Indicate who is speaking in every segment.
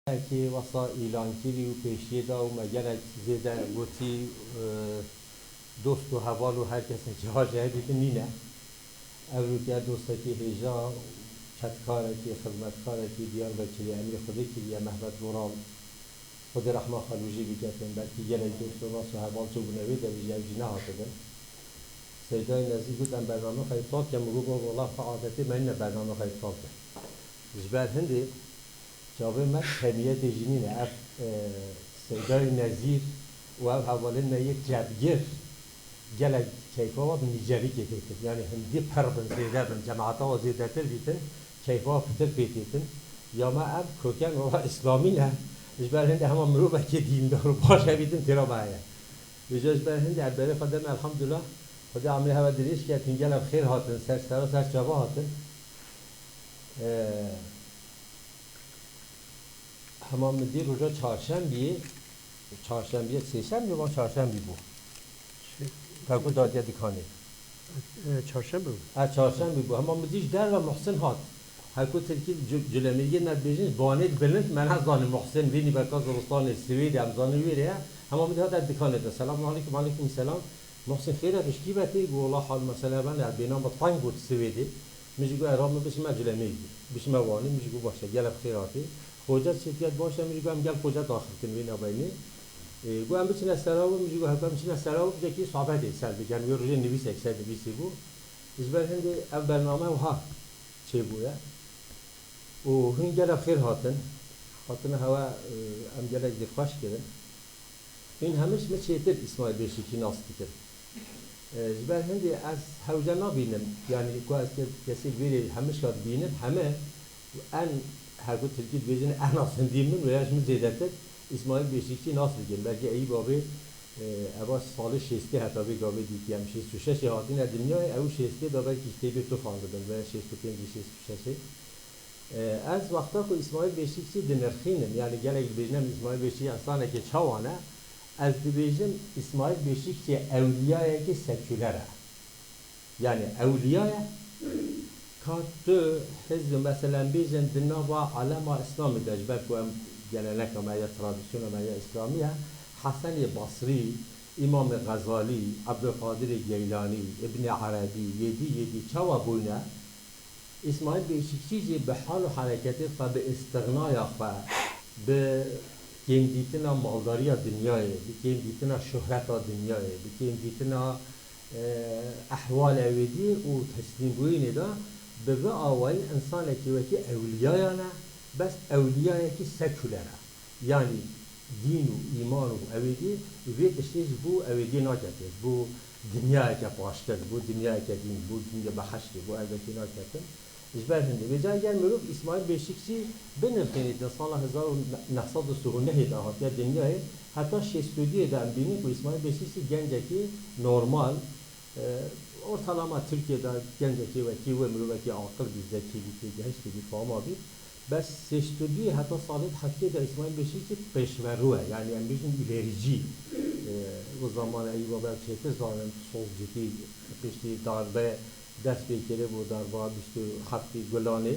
Speaker 1: که واسه ایران کلی و پیشیه دا و مگرک زیده گوتی دوست و حوال و هر کسی که ها جهدی نینه او که دوسته که هجا چتکاره که خدمتکاره که دیار بچه امیر خودی که یه محمد گورال خود رحمه خلوجی بکتن بلکه گره دوست و ناس و حوال چو بنوی در بیجه جنه هاتدن سیدای نزدیک بودن برنامه خیطات که مگو با والله فعادتی من نه برنامه خیطات جبر هندی جواب من کمیت جنینه اف سیدای نزیر و اف حوالین یک جبگیر جلد کیفا و نیجری که دیتن یعنی هندی پر بن زیده بن جماعتا و زیده تر بیتن کیفا فتر بیتن یا ما اف کوکن و اسلامی نه جبر هندی همه مروبه که دین دار باشه بیتن تیرا باید بجاش بر هندی عباره خدم الحمدلله خدا عملی هوا دریش که تنجل اف خیر هاتن سر جوا هاتن همام دی روزا چهارشنبه سه‌شنبه و چهارشنبه بود. کاکو دادیا دکانه.
Speaker 2: چهارشنبه بود.
Speaker 1: چهارشنبه بود. همام دیش در و محسن هات. هرکو ترکی جلمیگی ندبیجین بانید بلند من هزان محسن وینی برکاز روستان سوئد امزانی ویره. همام دی هات در دکانه ده. سلام علیکم علیکم سلام. محسن خیره بشکی بته گو الله حال مثلا من در بینام با تنگ بود سوئدی. میگه گو ارام بسم جلمیگی. بسم وانی میگه گو باشه گل خیراتی. خوجا شرکت باشه میگه هم گل خوجا داخل کنی نباینی گو هم بچین استراو میگه گو هم بچین استراو جکی صحبت سر بگن یه روز نویس اکثر نویسی بود ازبر هندی اول برنامه و ها چه بوده و هن گل خیر هاتن هوا هم گل دفاش کرد این همش میشه اسماعیل بشیکی ناست کرد ازبر هندی از هوجا نبینم یعنی گو از کسی بیری همش کار بینم همه ان هر کو ترکیت بیشتر اناسن دیمن و یاش مزیدت اسماعیل بیشتری ناس بگیم بلکه ای بابی اواش سال شسته حتی به گاوی دیگه هم شست و شش هاتین دنیای او شسته داره کیسته به تو خواندن و شست و پنج شست و شش از وقتا که اسماعیل بیشتری دنرخینم یعنی گله بیشتر اسماعیل بیشتری اصلا که چوانه از بیشتر اسماعیل بیشتری اولیای که سکولره یعنی اولیای کاتو حزب مثلا بیشتر دنیا و علم اسلامی داشت که هم جنانه که مایا ترادیسیون مایا اسلامیه حسن بصری امام غزالی عبدالقادر گیلانی ابن عربی یدی چوا بونه اسماعیل بیشتری به حال و حرکت و به استغنای خوا به کم دیتنا مالداری دنیای به کم دیتنا شهرت دنیای به کم دیتنا احوال اویدی و تسلیم بوینه دا به آوای انسان که وکی اولیایانه بس اولیای که سکولره یعنی دین و ایمان و اویدی وید اشتیز بو اویدی ناکته بو دنیای که پاشتر بو دنیای که دین بو دنیا بخشتی بو اویدی ناکته اجبار هنده به جای گرم مروف اسماعیل بیشتری بنرخینید سال 1939 دا هات یا دنیای حتی 62 دا بینی که اسماعیل بیشتری گنجه که نورمال ortalama Türkiye'de genceki ve ki ve mürüvveti akıl bir zeki bir genç bir fama bir bes seçtirdiği hatta salit hakkı da İsmail Beşikçi peşveruhe yani en bizim ilerici o zaman Eyüp Çetin zaten sol ciddi peşti darbe ders bekleri bu darbe işte hakkı Gülani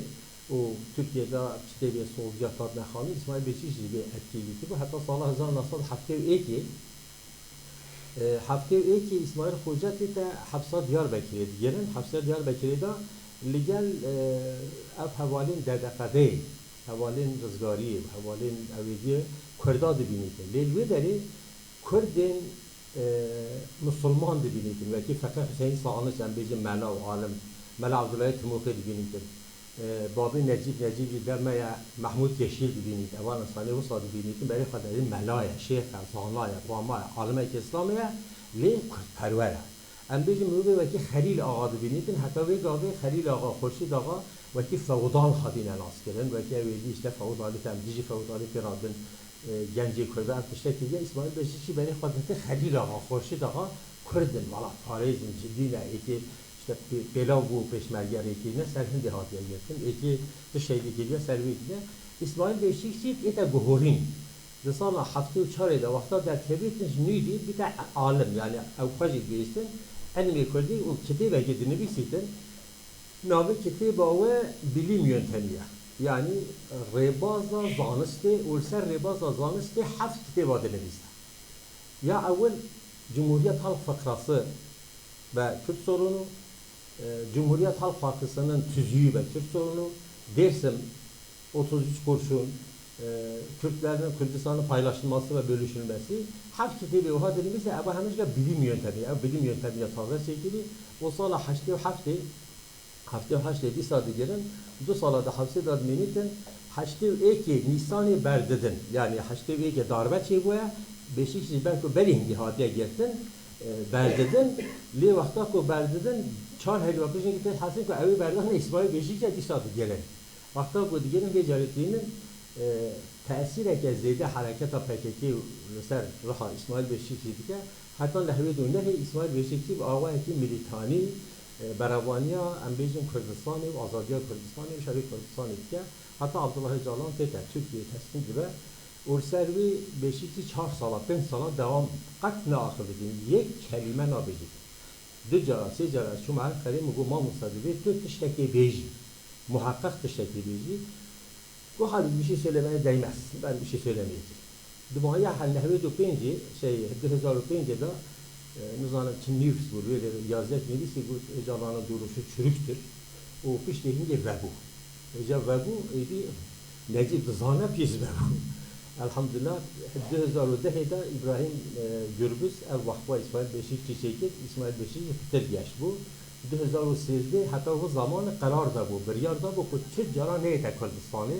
Speaker 1: o Türkiye'de işte bir sol yatat mekhanı İsmail Beşikçi bir etkiliydi bu hatta salah zaman nasıl hakkı eki هفته ای که اسماعیل خوجتی تا حبسات دیار بکرید گرن حبسات دیار بکرید لگل اف حوالین ددقده حوالین رزگاری حوالین اویدی کرداد بینید لیلوی داری کردین مسلمان بینید و کی فقط حسین صانع هم بیج ملا و عالم ملا عبدالله تموکه بینید بابی نجیب در ما محمود کشیل بینید اول انسانی و صادق بینید برای خدای ملای شیخ صانع قوام عالم اسلامیه لی پروره ام بیج مروبه و کی خلیل آقا بینید حتی وی گاوی خلیل آقا خورشید آقا و کی فودال خدین ناس کردن و کی ویدیش ده فودالی تام دیجی فودالی فرادن گنجی کرده ارتشته که اسماعیل بشیشی برای خدای خلیل آقا خورشید آقا کردن والا پاریز جدی نه که بلا و پشمرگری که نه سر هندی هاتیه گرفتن ایکی دو شیدی گریه سرویدی اسماعیل بیشتری ایتا گهورین دسال هفته و چهار ده وقتا در تبریتش نیدی بیت عالم یعنی اوقاتی گیستن علمی کردی و کتابی که دنبیسیدن نام کتاب او بیلیم یونتنیه yani rebaza zaniste olsa rebaza zaniste hafta kitaba denilirse. Ya evvel Cumhuriyet Halk Fıkrası ve Kürt sorunu, Cumhuriyet Halk Partisi'nin tüzüğü ve Kürt sorunu, Dersim 33 kurşun, Kürtlerin Kürdistan'ın paylaşılması ve bölüşülmesi, hafta kitabı oha denilirse ama henüz bilim yöntemi, bilim yöntemiyle tavır çekili. O sala hafte haşte sadı gelin, 2 salada hafse dad menitin, haşte eki Nisan'ı berdedin, yani haşte eki darbe çebuya, beşik belki belin hadiye gelsin, berdedin, li vakta ko berdedin, çar heli vakışın gitti, hasin ko evi berdedin, İsmail beşikçe sadı gelin. Vakta ko diyelim ve caretliğinin tesir eke zeyde hareketa PKK ser raha İsmail Beşikçi dike, hatta lehve dönde İsmail Beşikçi ve avayeki militani, Beravaniya, Embejin Kürdistan'ı ve Azadiya Kürdistan'ı ve Şerif Kürdistan'ı dike, hatta Abdullah Öcalan tete Türkiye teslim gibi, Urservi Beşikçi 4 sala, 5 sala devam kat ne akıl edin, yek kelime nabecik. Dücara, secara, şuma kalemi bu mamusadı ve tut tişteki beji, muhakkak tişteki beji. Bu hali bir şey söylemeye değmez. Ben bir şey söylemeyeceğim. Dumaya halnehve do penci, 2005'de nizanın Çin nüfus bu, böyle yazık neyse bu Öcalan'ın duruşu çürüktür. O piştiğince vebu. Vebu, bir Necip Zana pis vebu. Elhamdülillah 2010'da İbrahim Gürbüz ev vakfa İsmail Beşikçi çekip İsmail Beşikçi tedgeç bu. 2013'de hatta o zaman karar da bu, bir yerde bu küçük cana neydi Kürdistan'ı,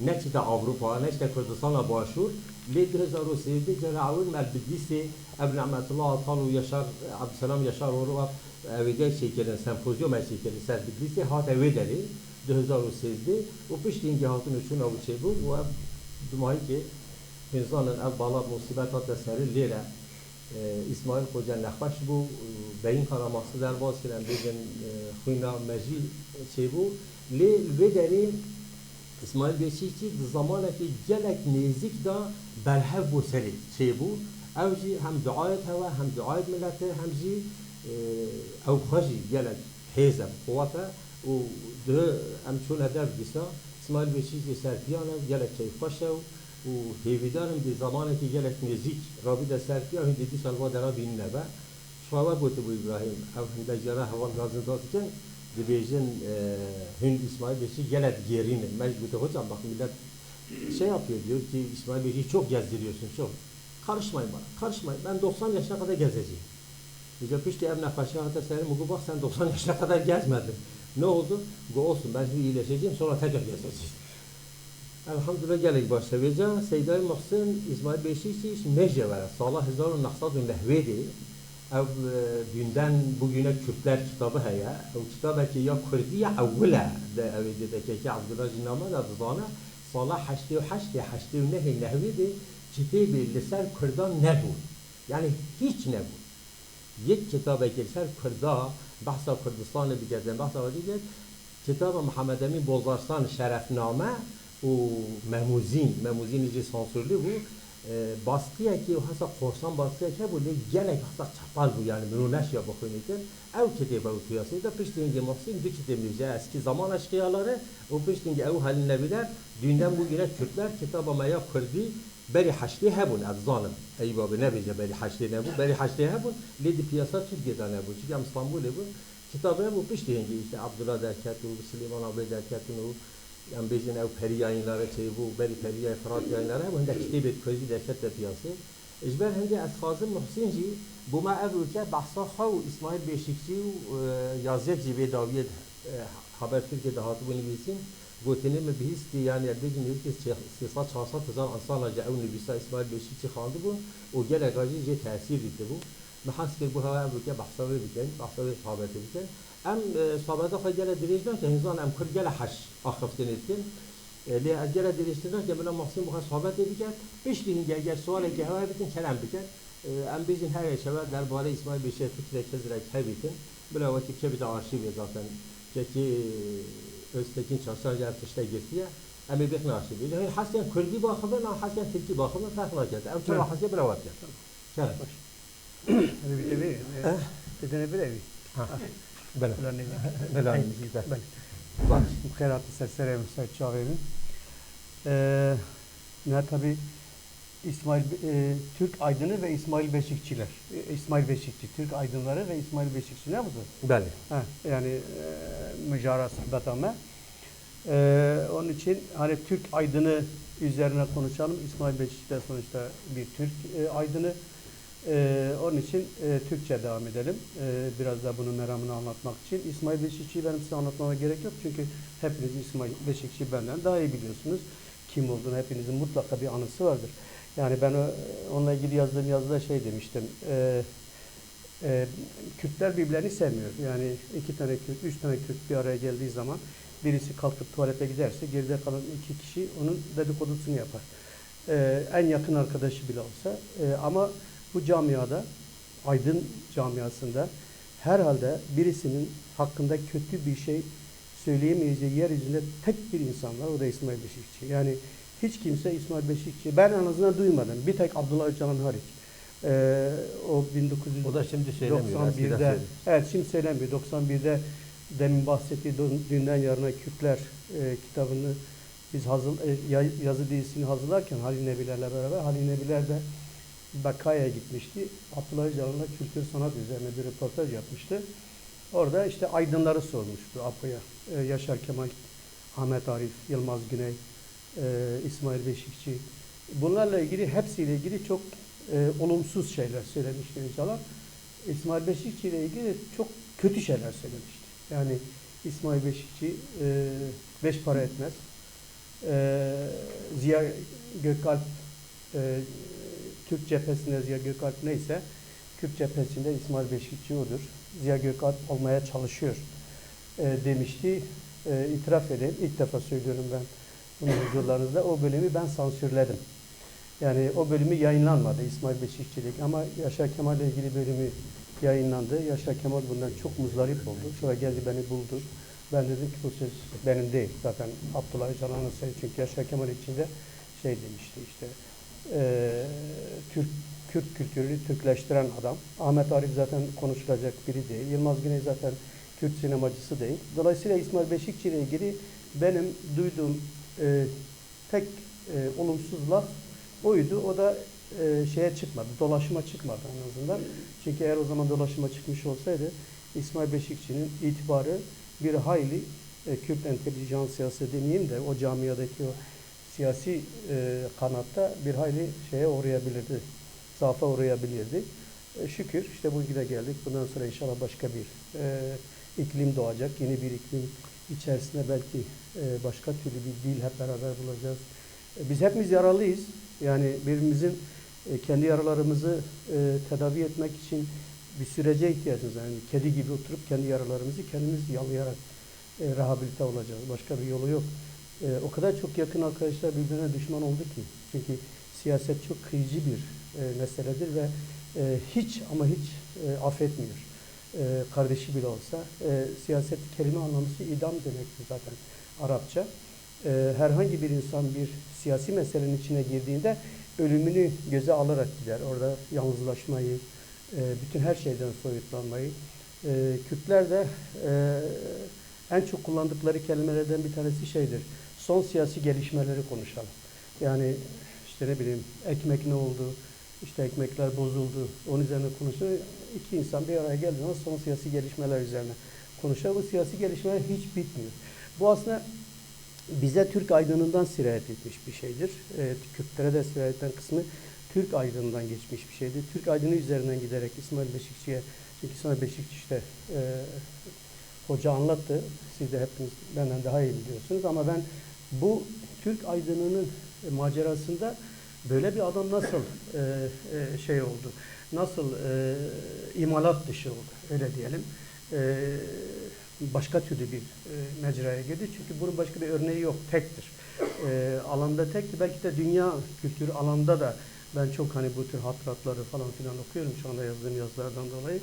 Speaker 1: ne çide Avrupa, ne çide Kürdistan'a başvur. Li 2013'de Ceravun Melbidisi, Ebu Ni'metullah Atalu Yaşar, Abdüselam Yaşar Orva evde çekilen sempozyum çekilen Melbidisi hat evdeli 2013'de o piştiğince hatun üçün avu çebu ve dumayı ki insanın ev bala musibet hatta seri lire İsmail Hoca Nekbaş bu beyin karaması der bazı kilen bugün xuyna mecil çebu li vederi İsmail Beşikçi zamanaki gelek nezik da berhev bu seri çebu evci hem duayet hava hem duayet milleti hem ji ev xaji gelek hezem kuvvete o de em çun eder disa İsmail Beşikçi serpiyana gelek çeyfaşev و هیویدارم دی زمانی که گلک نزدیک رابطه در سرپیا هندی دی سالوا درا بین نبا شوابا بوده بو ابراهیم او هنده جرا هوان گازن داد کن دی بیجن هند İsmail Beşikçi gelek gerine mecbute hocam bak millet şey yapıyor diyor ki İsmail Beşikçi çok gezdiriyorsun çok karışmayın bana karışmayın ben 90 yaşına kadar gezeceğim diyor pişti ev nefeşe hatta senin bu bak sen 90 yaşına kadar gezmedin ne oldu go olsun ben şimdi iyileşeceğim sonra tekrar gezeceğim. Elhamdülillah geldik başlayacağız. Seyyid-i Muhsin İsmail Beşikçi mecre var. Salah 1990'de ev dünden bugüne Kürtler kitabı haya. O kitabı ki ya Kürdi ya evvela de evdeki ki Abdullah Cinnama da dizana Salah 88 nehvedi kitabı lisan Kürdan ne bu? Yani hiç ne bu? Yek kitabı ki lisan Kürda bahsa Kürdistan'ı bir gezden bahsa vaziyet kitabı Muhammed Emin Bozarsan Şerefname o memuzin iyice sansürlü bu baskıya ki hasa korsan baskıya ki bu gelek hasa çapal bu yani mürüneş ya bakıyorken ev kitabı bu piyasada piştiğince Muhsin bir kitabı eski zaman aşkıyaları o piştiğince ev haline biler dünden bugüne Kürtler kitabı maya Kürdi beri haşli hebun adzanım eyvabı ne bize beri haşli ne bu beri haşli hebun ledi piyasa Türkiye'de ne bu çünkü İstanbul'e bu kitabı bu piştiğince işte Abdullah Derkatı Süleyman abi Derkatı yani bizim ev peri yayınları bu beri peri Fırat yayınları bu hende kitap etkizi derket de piyası. İcber hende Esfazıl Muhsinci bu ma ev ülke bahsa xav İsmail Beşikçi yazık gibi Daviyet haber Türkiye'de hatı bunu bilsin. Gotini mi bihisti yani bizim ülke 300-400 insana caev nübisa İsmail Beşikçi xandı bu. O gele gazice tesir etti bu. Mahas bu hava ev ülke bahsa ve haber Türkiye. Em sabada faydalı direjden ki hizan em kır gele haş akıftın ettin. Li gele direjden ki bana Muhsin bu kadar sohbet ediken piştiğin gel sual ki hava bitin kelam bitin. Em bizim her şeva derbare İsmail Beşikçi fikre kezrek hebitin. Bila vakit ki bir de arşiv zaten. Ki Öztekin çalışan yapışta girdi ya. Em bir arşiv. Yani hasyen Kürdi bakımı, hasyen Türkçe bakımı fark var ki. Em çok hasyen bila vakit. Çare.
Speaker 2: Hani bir tane bir evi.
Speaker 1: Bela. Bela. Bak.
Speaker 2: Mukheratı sersere müsait çağırıyorum. Ne tabi Türk aydını ve İsmail Beşikçiler. İsmail Beşikçi, Türk aydınları ve İsmail Beşikçi ne budur?
Speaker 1: Bəli.
Speaker 2: Yani mücara sohbetame. Onun için hani Türk aydını üzerine konuşalım. İsmail Beşikçi de sonuçta bir Türk aydını. Onun için Türkçe devam edelim. Biraz da bunun meramını anlatmak için. İsmail Beşikçi'yi benim size anlatmama gerek yok. Çünkü hepiniz İsmail Beşikçi benden daha iyi biliyorsunuz. Kim olduğunu hepinizin mutlaka bir anısı vardır. Yani ben onunla ilgili yazdığım yazıda şey demiştim. Kürtler birbirlerini sevmiyor. Yani 2 tane Kürt, 3 tane Kürt bir araya geldiği zaman birisi kalkıp tuvalete giderse geride kalan 2 kişi onun dedikodusunu yapar. En yakın arkadaşı bile olsa. Ama bu camiada, aydın camiasında herhalde birisinin hakkında kötü bir şey söyleyemeyeceği yeryüzünde tek bir insan var. O da İsmail Beşikçi. Yani hiç kimse İsmail Beşikçi, ben en azından duymadım. Bir tek Abdullah Öcalan hariç. O 1991'de,
Speaker 1: O da şimdi söylemiyor. Eskiden söylüyor.
Speaker 2: evet şimdi söylemiyor. 91'de demin bahsettiği dünden yarına Kürtler kitabını biz yazı dizisini hazırlarken Halil Nebiler'le beraber, Halil Nebiler de Bakaya'ya gitmişti. Abdullah Öcalan'la kültür sanat üzerine bir röportaj yapmıştı. Orada işte aydınları sormuştu APO'ya. Yaşar Kemal, Ahmet Arif, Yılmaz Güney, İsmail Beşikçi. Bunlarla ilgili, hepsiyle ilgili çok olumsuz şeyler söylemişti Öcalan. İsmail Beşikçi ile ilgili çok kötü şeyler söylemişti. Yani İsmail Beşikçi 5 para etmez. Ziya Gökalp Türk cephesinde Ziya Gökalp neyse Kürt cephesinde İsmail Beşikçi odur. Ziya Gökalp olmaya çalışıyor demişti. İtiraf edeyim. İlk defa söylüyorum ben bunu huzurlarınızda. O bölümü ben sansürledim. Yani o bölümü yayınlanmadı İsmail Beşikçilik ama Yaşar Kemal ile ilgili bölümü yayınlandı. Yaşar Kemal bundan çok muzdarip oldu. Sonra geldi beni buldu. Ben dedim ki bu söz benim değil. Zaten Abdullah Öcalan'ın sözü, çünkü Yaşar Kemal içinde şey demişti işte Kürt kültürünü Türkleştiren adam. Ahmet Arif zaten konuşulacak biri değil. Yılmaz Güney zaten Kürt sinemacısı değil. Dolayısıyla İsmail Beşikçi ile ilgili benim duyduğum tek olumsuz laf oydu. O da şeye çıkmadı, dolaşıma çıkmadı en azından. Çünkü eğer o zaman dolaşıma çıkmış olsaydı İsmail Beşikçi'nin itibarı bir hayli Kürt entelijansiyası demeyeyim de o camiadaki o siyasi kanatta bir hayli şeye uğrayabilirdi, zaafa uğrayabilirdi. Şükür işte bugüne geldik. Bundan sonra inşallah başka bir iklim doğacak. Yeni bir iklim içerisinde belki başka türlü bir dil hep beraber bulacağız. Biz hepimiz yaralıyız. Yani birbirimizin kendi yaralarımızı tedavi etmek için bir sürece ihtiyacımız var. Yani kedi gibi oturup kendi yaralarımızı kendimiz yalayarak rehabilite olacağız. Başka bir yolu yok. O kadar çok yakın arkadaşlar birbirine düşman oldu ki. Çünkü siyaset çok kıyıcı bir meseledir ve hiç ama hiç affetmiyor. Kardeşi bile olsa. Siyaset kelime anlamısı idam demektir zaten Arapça. Herhangi bir insan bir siyasi meselenin içine girdiğinde ölümünü göze alarak gider. Orada yalnızlaşmayı, bütün her şeyden soyutlanmayı. Kürtler de en çok kullandıkları kelimelerden bir tanesi şeydir. Son siyasi gelişmeleri konuşalım. Yani işte ne bileyim ekmek ne oldu, işte ekmekler bozuldu, onun üzerine konuşuyor. İki insan bir araya geldiğinde son siyasi gelişmeler üzerine konuşuyor. Bu siyasi gelişmeler hiç bitmiyor. Bu aslında bize Türk aydınından sirayet etmiş bir şeydir. Kürtlere de sirayet eden kısmı Türk aydınından geçmiş bir şeydir. Türk aydını üzerinden giderek İsmail Beşikçi'ye, çünkü İsmail Beşikçi işte hoca anlattı. Siz de hepiniz benden daha iyi biliyorsunuz ama ben bu Türk aydınının macerasında böyle bir adam nasıl şey oldu, nasıl imalat dışı oldu, öyle diyelim. Başka türlü bir mecraya girdi. Çünkü bunun başka bir örneği yok, tektir. Alanda tektir. Belki de dünya kültürü alanda da ben çok hani bu tür hatıratları falan filan okuyorum şu anda yazdığım yazılardan dolayı.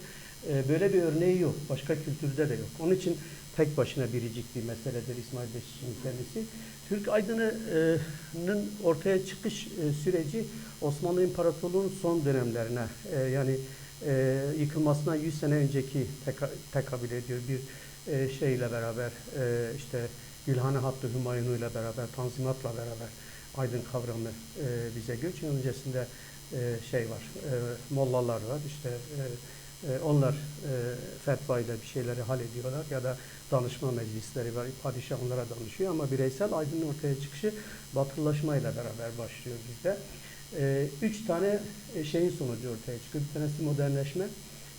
Speaker 2: Böyle bir örneği yok. Başka kültürde de yok. Onun için tek başına biricik bir meseledir İsmail Beşikçi'nin kendisi. Türk aydınının ortaya çıkış süreci Osmanlı İmparatorluğu'nun son dönemlerine yani yıkılmasına 100 sene önceki tekabül ediyor. Bir şeyle beraber işte Gülhane Hattı Hümayunu ile beraber, Tanzimat'la beraber aydın kavramı bize göç. Öncesinde şey var, mollalar var. İşte onlar fetvayla bir şeyleri hallediyorlar ya da danışma meclisleri var. Padişah onlara danışıyor ama bireysel aydının ortaya çıkışı batılılaşmayla beraber başlıyor bizde. Üç tane şeyin sonucu ortaya çıkıyor. Bir tanesi modernleşme,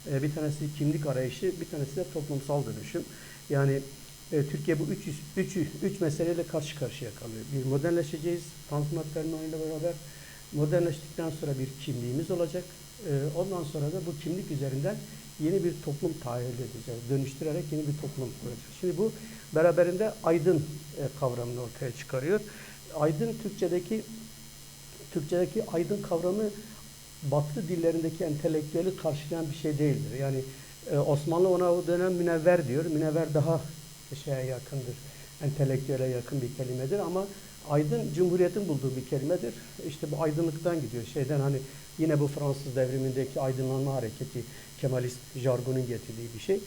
Speaker 2: bir tanesi kimlik arayışı, bir tanesi de toplumsal dönüşüm. Yani Türkiye bu üç meseleyle karşı karşıya kalıyor. Bir, modernleşeceğiz, Tanzimat Fermanı'yla beraber. Modernleştikten sonra bir kimliğimiz olacak. Ondan sonra da bu kimlik üzerinden yeni bir toplum tahayyül edeceğiz. Dönüştürerek yeni bir toplum kuracağız. Şimdi bu beraberinde aydın kavramını ortaya çıkarıyor. Aydın Türkçedeki aydın kavramı Batı dillerindeki entelektüeli karşılayan bir şey değildir. Yani Osmanlı ona o dönem münevver diyor. Münevver daha şeye yakındır. Entelektüele yakın bir kelimedir ama aydın Cumhuriyet'in bulduğu bir kelimedir. İşte bu aydınlıktan gidiyor. Şeyden hani yine bu Fransız devrimindeki aydınlanma hareketi, Kemalist jargonun getirdiği bir şey.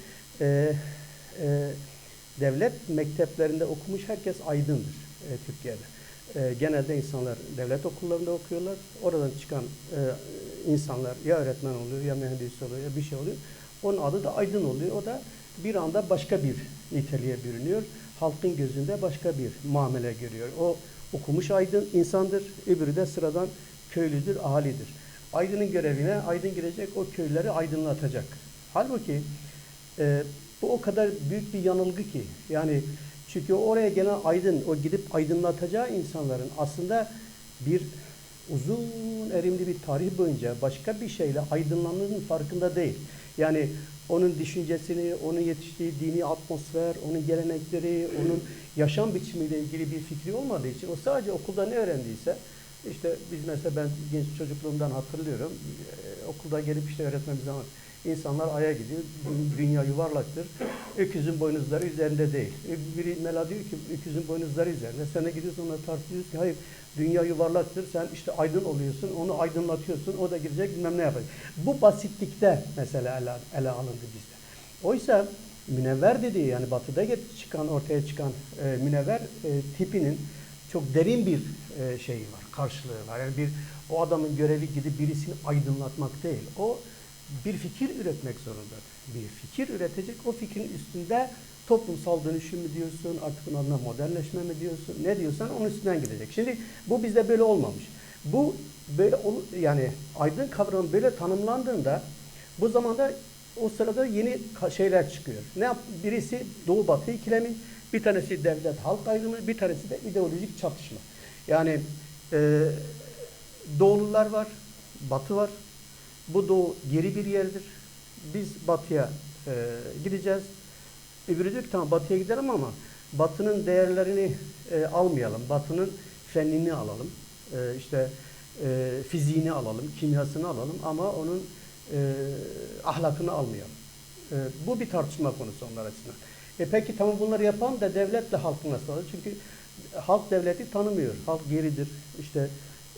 Speaker 2: Devlet mekteplerinde okumuş herkes aydındır Türkiye'de. Genelde insanlar devlet okullarında okuyorlar. Oradan çıkan insanlar ya öğretmen oluyor ya mühendis oluyor ya bir şey oluyor. Onun adı da aydın oluyor. O da bir anda başka bir niteliğe bürünüyor. Halkın gözünde başka bir muamele görüyor. O okumuş aydın insandır. Öbürü de sıradan köylüdür, ahalidir. Aydının görevine aydın girecek, o köyleri aydınlatacak. Halbuki bu o kadar büyük bir yanılgı ki. Yani çünkü oraya gelen aydın, o gidip aydınlatacağı insanların aslında bir uzun erimli bir tarih boyunca başka bir şeyle aydınlandığının farkında değil. Yani onun düşüncesini, onun yetiştiği dini atmosfer, onun gelenekleri, onun yaşam biçimiyle ilgili bir fikri olmadığı için o sadece okulda ne öğrendiyse, işte biz mesela ben genç çocukluğumdan hatırlıyorum, okulda gelip işte öğretmemiz zaman insanlar Ay'a gidiyor, dünya yuvarlaktır, öküzün boynuzları üzerinde değil. Biri Mela diyor ki öküzün boynuzları üzerinde, sen de gidiyorsun ona tartışıyorsun ki hayır dünya yuvarlaktır, sen işte aydın oluyorsun, onu aydınlatıyorsun, o da girecek bilmem ne yapacak. Bu basitlikte mesela ele alındı bizde. Oysa münevver dediği yani batıda ortaya çıkan münevver tipinin çok derin bir şeyi var, karşılığı var. Yani o adamın görevi gidip birisini aydınlatmak değil. O bir fikir üretmek zorundadır. Bir fikir üretecek, o fikrin üstünde toplumsal dönüşüm mü diyorsun, artık bunun adına modernleşme mi diyorsun, ne diyorsan onun üstünden gidecek. Şimdi bu bizde böyle olmamış. Bu böyle yani aydın kavramı böyle tanımlandığında bu zamanda o sırada yeni şeyler çıkıyor. Birisi Doğu Batı ikilemi, bir tanesi devlet halk ayrımı, bir tanesi de ideolojik çatışma. Yani Doğulular var, Batı var. Bu Doğu geri bir yerdir. Biz Batı'ya gideceğiz. Öbürü diyor ki tamam Batı'ya gidelim ama Batı'nın değerlerini almayalım. Batı'nın fennini alalım. İşte fiziğini alalım, kimyasını alalım ama onun ahlakını almayalım. Bu bir tartışma konusu onlar açısından. Peki tamam bunları yapalım da devletle halkı nasıl alır? Çünkü halk devleti tanımıyor. Halk geridir. İşte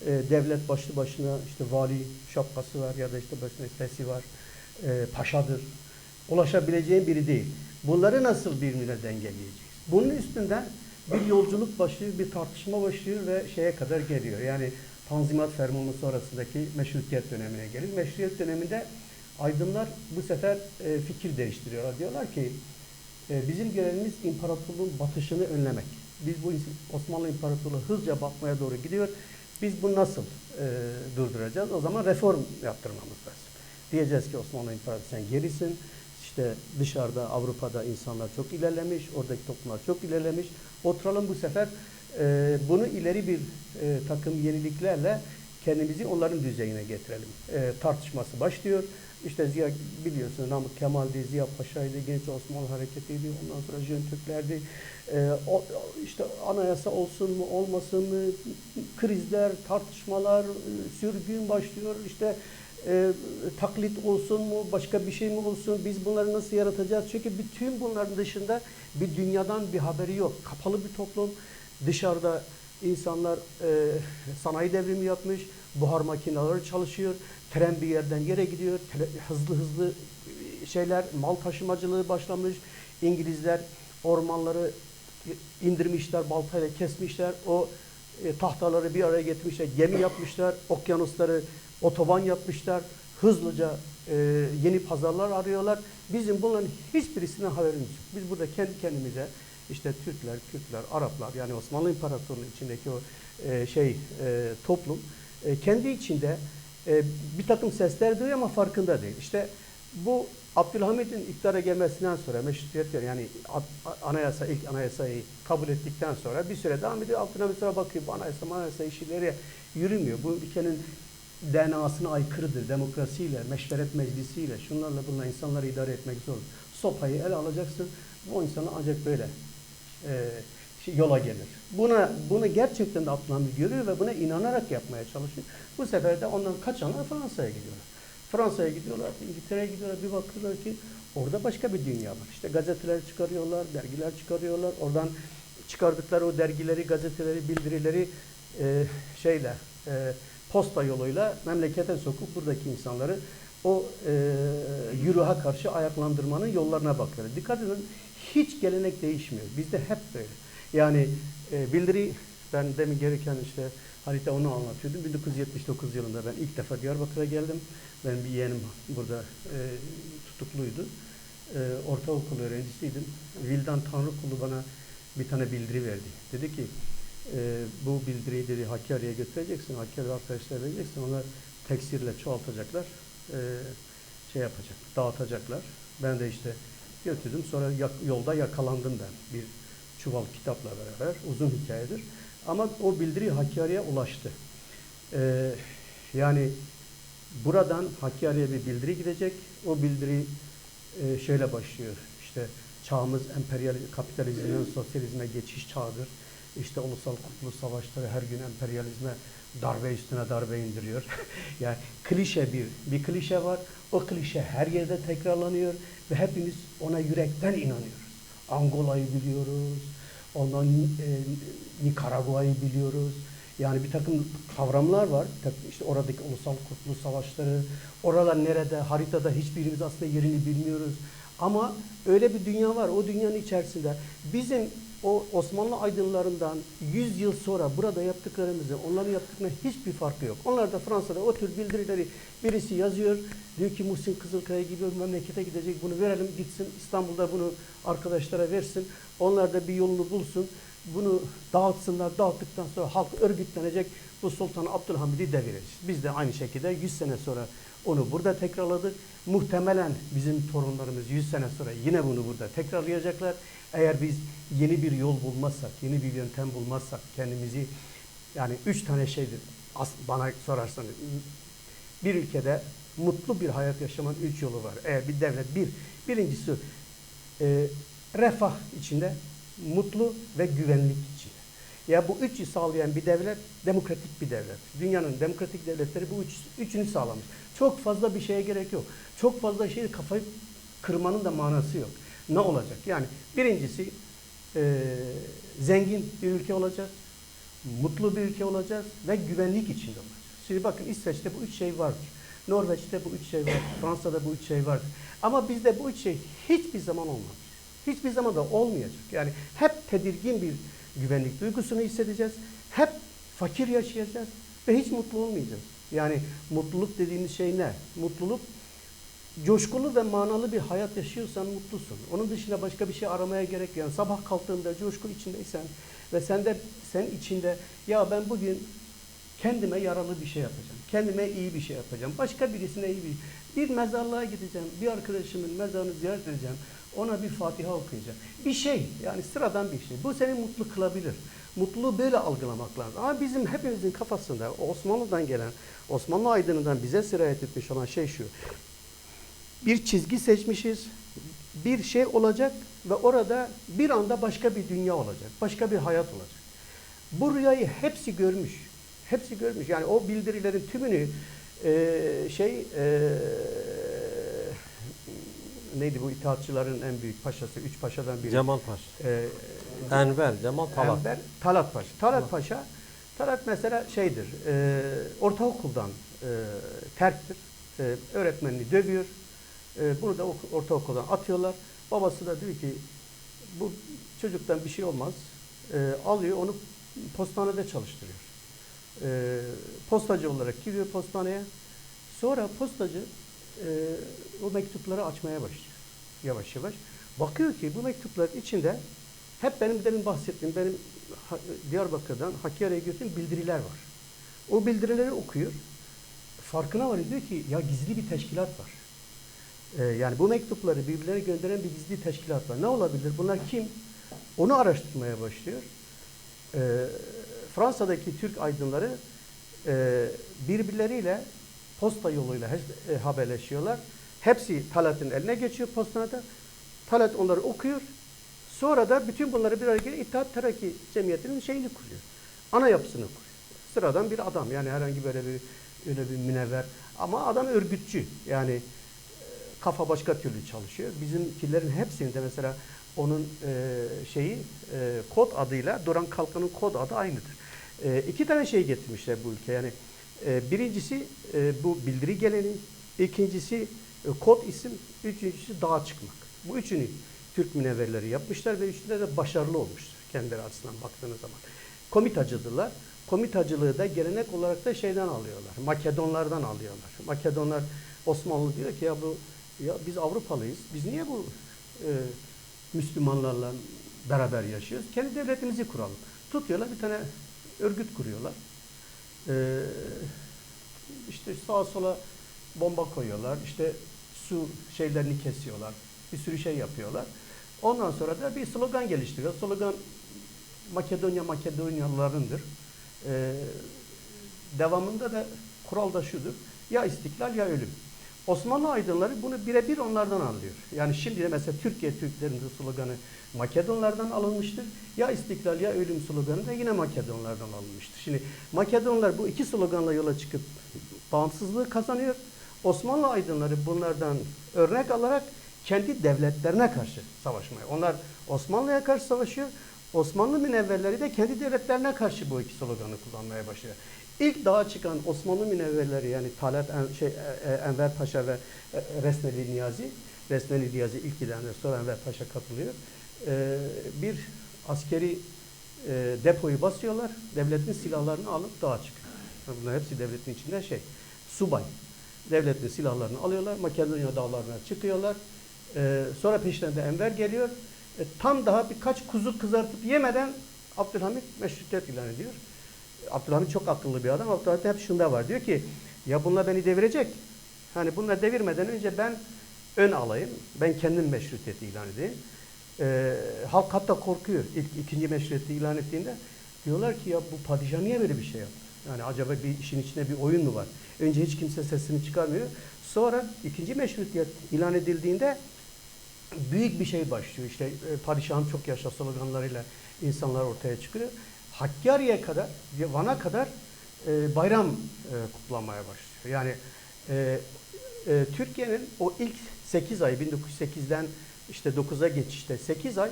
Speaker 2: devlet başlı başına işte vali şapkası var ya da işte başına sesi var. Paşadır. Ulaşabileceğin biri değil. Bunları nasıl birbirine dengeleyeceğiz? Bunun üstünden bir yolculuk başlıyor, bir tartışma başlıyor ve şeye kadar geliyor. Yani Tanzimat Fermanı sonrasındaki meşrutiyet dönemine gelir. Meşrutiyet döneminde aydınlar bu sefer fikir değiştiriyorlar. Diyorlar ki bizim görevimiz imparatorluğun batışını önlemek. Biz bu Osmanlı İmparatorluğu hızlıca batmaya doğru gidiyor. Biz bunu nasıl durduracağız? O zaman reform yaptırmamız lazım. Diyeceğiz ki Osmanlı İmparatorluğu sen gerisin. İşte dışarıda Avrupa'da insanlar çok ilerlemiş, oradaki toplumlar çok ilerlemiş. Oturalım bu sefer bunu ileri bir takım yeniliklerle kendimizi onların düzeyine getirelim. Tartışması başlıyor. İşte Ziya biliyorsunuz Namık Kemal'di, Ziya Paşa'ydı, Genç Osmanlı Hareketi'ydi, ondan sonra Jön Türkler'di. İşte anayasa olsun mu olmasın mı, krizler, tartışmalar, sürgün başlıyor. İşte taklit olsun mu, başka bir şey mi olsun, biz bunları nasıl yaratacağız? Çünkü bütün bunların dışında bir dünyadan bir haberi yok. Kapalı bir toplum, dışarıda insanlar sanayi devrimi yapmış, buhar makineleri çalışıyor, tren bir yerden yere gidiyor, hızlı şeyler, mal taşımacılığı başlamış, İngilizler ormanları indirmişler, baltayla kesmişler. O tahtaları bir araya getirmişler, gemi yapmışlar, okyanusları otoban yapmışlar. Hızlıca yeni pazarlar arıyorlar. Bizim bunların hiçbirisinden haberimiz yok. Biz burada kendi kendimize işte Türkler, Kürtler, Araplar yani Osmanlı İmparatorluğu içindeki o toplum kendi içinde bir takım sesler duyuyor ama farkında değil. İşte bu Abdülhamid'in iktidara gelmesinden sonra meşrutiyet yani ilk anayasayı kabul ettikten sonra bir süre devam ediyor. Abdülhamid sonra bakıyor bu anayasa işleri yürümüyor. Bu ülkenin DNA'sına aykırıdır. Demokrasiyle, meşveret meclisiyle, şunlarla bununla insanları idare etmek zor. Sopayı ele alacaksın. Bu insanlar ancak böyle yola gelir. Bunu gerçekten de Abdülhamid görüyor ve buna inanarak yapmaya çalışıyor. Bu sefer de ondan kaçanlar Fransa'ya gidiyorlar. Fransa'ya gidiyorlar, İngiltere'ye gidiyorlar. Bir bakıyorlar ki orada başka bir dünya var. İşte gazeteler çıkarıyorlar, dergiler çıkarıyorlar. Oradan çıkardıkları o dergileri, gazeteleri, bildirileri posta yoluyla memlekete sokup buradaki insanları o yürüha karşı ayaklandırmanın yollarına bakıyorlar. Dikkat edin, hiç gelenek değişmiyor. Bizde hep böyle. Yani bildiri, ben demin gereken işte harita onu anlatıyordum. 1979 yılında ben ilk defa Diyarbakır'a geldim. Benim bir yeğenim burada tutukluydu. Ortaokul öğrencisiydim. Vildan Tanrıkulu bana bir tane bildiri verdi. Dedi ki bu bildiriyi dedi Hakkari'ye götüreceksin. Hakkari arkadaşlara vereceksin. Onlar teksirle çoğaltacaklar. Yapacak, dağıtacaklar. Ben de işte götürdüm. Sonra yolda yakalandım ben. Bir çuval kitapla beraber. Uzun hikayedir. Ama o bildiri Hakkari'ye ulaştı. Yani buradan Hakkari'ye bir bildiri gidecek. O bildiri şöyle başlıyor. İşte çağımız emperyal kapitalizmden sosyalizme geçiş çağıdır. İşte ulusal kurtuluş savaşları her gün emperyalizme darbe üstüne darbe indiriyor. Yani klişe bir klişe var. O klişe her yerde tekrarlanıyor ve hepimiz ona yürekten inanıyoruz. Angola'yı biliyoruz. Ondan Nikaragua'yı biliyoruz. Yani bir takım kavramlar var. İşte oradaki ulusal kurtuluş savaşları, oralar nerede, haritada hiçbirimiz aslında yerini bilmiyoruz. Ama öyle bir dünya var. O dünyanın içerisinde bizim o Osmanlı aydınlarından 100 yıl sonra burada yaptıklarımızı, onların yaptıklarına hiçbir farkı yok. Onlar da Fransa'da o tür bildirileri birisi yazıyor. Diyor ki Muhsin Kızılkaya gibi memlekete gidecek, bunu verelim gitsin. İstanbul'da bunu arkadaşlara versin. Onlar da bir yolunu bulsun. Bunu dağıtsınlar. Dağıttıktan sonra halk örgütlenecek. Bu Sultan Abdülhamid'i deviririz. Biz de aynı şekilde 100 sene sonra onu burada tekrarladık. Muhtemelen bizim torunlarımız 100 sene sonra yine bunu burada tekrarlayacaklar. Eğer biz yeni bir yol bulmazsak, yeni bir yöntem bulmazsak kendimizi yani 3 tane şeydir. Bana sorarsanız bir ülkede mutlu bir hayat yaşamanın 3 yolu var. Eğer bir devlet birincisi refah içinde, mutlu ve güvenlik içinde. Ya bu üçü sağlayan bir devlet demokratik bir devlet. Dünyanın demokratik devletleri bu üçünü sağlamış. Çok fazla bir şeye gerek yok. Çok fazla şeyi kafayı kırmanın da manası yok. Ne olacak? Yani birincisi zengin bir ülke olacağız. Mutlu bir ülke olacağız ve güvenlik içinde olacağız. Şimdi bakın İsveç'te bu 3 şey vardır. Norveç'te bu 3 şey vardır. Fransa'da bu 3 şey vardır. Ama bizde bu 3 şey hiçbir zaman olmaz. Hiçbir zaman da olmayacak. Yani hep tedirgin bir güvenlik duygusunu hissedeceğiz. Hep fakir yaşayacağız ve hiç mutlu olmayacağız. Yani mutluluk dediğimiz şey ne? Mutluluk coşkulu ve manalı bir hayat yaşıyorsan mutlusun. Onun dışında başka bir şey aramaya gerek yok. Yani sabah kalktığında coşku içindeysen ve sen içinde ya ben bugün kendime yaralı bir şey yapacağım. Kendime iyi bir şey yapacağım. Başka birisine iyi bir mezarlığa gideceğim. Bir arkadaşımın mezarını ziyaret edeceğim. Ona bir Fatiha okuyacağım. Bir şey yani sıradan bir şey. Bu seni mutlu kılabilir. Mutluluğu böyle algılamak lazım. Ama bizim hepimizin kafasında Osmanlı'dan gelen, Osmanlı aydınından bize sirayet etmiş olan şey şu. Bir çizgi seçmişiz. Bir şey olacak ve orada bir anda başka bir dünya olacak. Başka bir hayat olacak. Bu rüyayı hepsi görmüş. Hepsi görmüş. Yani o bildirilerin tümünü neydi bu itaatçıların en büyük paşası, 3 paşadan biri.
Speaker 1: Cemal Paşa. Enver, Cemal Talat.
Speaker 2: Enver, Talat Paşa. Talat Paşa, Talat mesela şeydir, ortaokuldan terktir. Öğretmenini dövüyor. Bunu da ortaokuldan atıyorlar. Babası da diyor ki bu çocuktan bir şey olmaz. Alıyor onu postanede çalıştırıyor. Postacı olarak giriyor postaneye. Sonra postacı o mektupları açmaya başlıyor. Yavaş yavaş. Bakıyor ki bu mektupların içinde hep benim demin bahsettiğim, benim Diyarbakır'dan Hakkari'ye götürdüğüm bildiriler var. O bildirileri okuyor. Farkına varıyor, diyor ki ya gizli bir teşkilat var. Yani bu mektupları birbirlerine gönderen bir gizli teşkilat var. Ne olabilir? Bunlar kim? Onu araştırmaya başlıyor. Fransa'daki Türk aydınları birbirleriyle posta yoluyla haberleşiyorlar. Hepsi Talat'ın eline geçiyor postanada. Talat onları okuyor. Sonra da bütün bunları bir araya gelip İttihat Terakki Cemiyeti'nin şeyini kuruyor. Ana yapısını kuruyor. Sıradan bir adam. Yani herhangi böyle bir öyle bir münevver. Ama adam örgütçü. Yani kafa başka türlü çalışıyor. Bizimkilerin hepsinde mesela onun kod adıyla Duran Kalkan'ın kod adı aynıdır. İki tane şey getirmişler bu ülke. Yani birincisi bu bildiri geleneği, ikincisi kod isim, üçüncüsü dağa çıkmak. Bu üçünü Türk münevverleri yapmışlar ve üçünde de başarılı olmuştur kendileri açısından baktığınız zaman. Komitacıdırlar. Komitacılığı da gelenek olarak da şeyden alıyorlar. Makedonlardan alıyorlar. Makedonlar, Osmanlı diyor ki ya biz Avrupalıyız. Biz niye bu Müslümanlarla beraber yaşıyoruz? Kendi devletimizi kuralım. Tutuyorlar, bir tane örgüt kuruyorlar. İşte sağa sola bomba koyuyorlar. İşte su şeylerini kesiyorlar. Bir sürü şey yapıyorlar. Ondan sonra da bir slogan geliştiriyor. Slogan Makedonya Makedonyalılarındır. Devamında da kural da şudur. Ya istiklal ya ölüm. Osmanlı aydınları bunu birebir onlardan alıyor. Yani şimdi de mesela Türkiye Türklerinin sloganı Makedonlardan alınmıştır. Ya istiklal ya ölüm sloganı da yine Makedonlardan alınmıştır. Şimdi Makedonlar bu iki sloganla yola çıkıp bağımsızlığı kazanıyor. Osmanlı aydınları bunlardan örnek alarak kendi devletlerine karşı savaşmaya. Onlar Osmanlı'ya karşı savaşıyor. Osmanlı münevverleri de kendi devletlerine karşı bu iki sloganı kullanmaya başlıyor. İlk dağa çıkan Osmanlı münevverleri yani Talat Enver Paşa ve Resneli Niyazi. Resneli Niyazi ilk gidenler, sonra Enver Paşa katılıyor. Bir askeri depoyu basıyorlar. Devletin silahlarını alıp dağa çıkıyor. Bunlar hepsi devletin içinde subay. Devletin silahlarını alıyorlar. Makedonya dağlarına çıkıyorlar. Sonra peşlerinde Enver geliyor. Tam daha birkaç kuzu kızartıp yemeden Abdülhamit meşrutiyet ilan ediyor. Abdülhamit çok akıllı bir adam. Abdülhamit hep şunda var. Diyor ki ya bunlar beni devirecek. Hani bunlar devirmeden önce ben ön alayım. Ben kendim meşrutiyeti ilan edeyim. Halk hatta korkuyor. İkinci meşrutiyeti ilan ettiğinde. Diyorlar ki ya bu padişah niye böyle bir şey yaptı? Yani acaba bir işin içinde bir oyun mu var? Önce hiç kimse sesini çıkarmıyor. Sonra ikinci meşrutiyet ilan edildiğinde büyük bir şey başlıyor. İşte padişahın çok yaşa sloganlarıyla insanlar ortaya çıkıyor. Hakkari'ye kadar, Van'a kadar bayram kutlanmaya başlıyor. Yani Türkiye'nin o ilk 8 ay, 1908'den işte 9'a geçişte 8 ay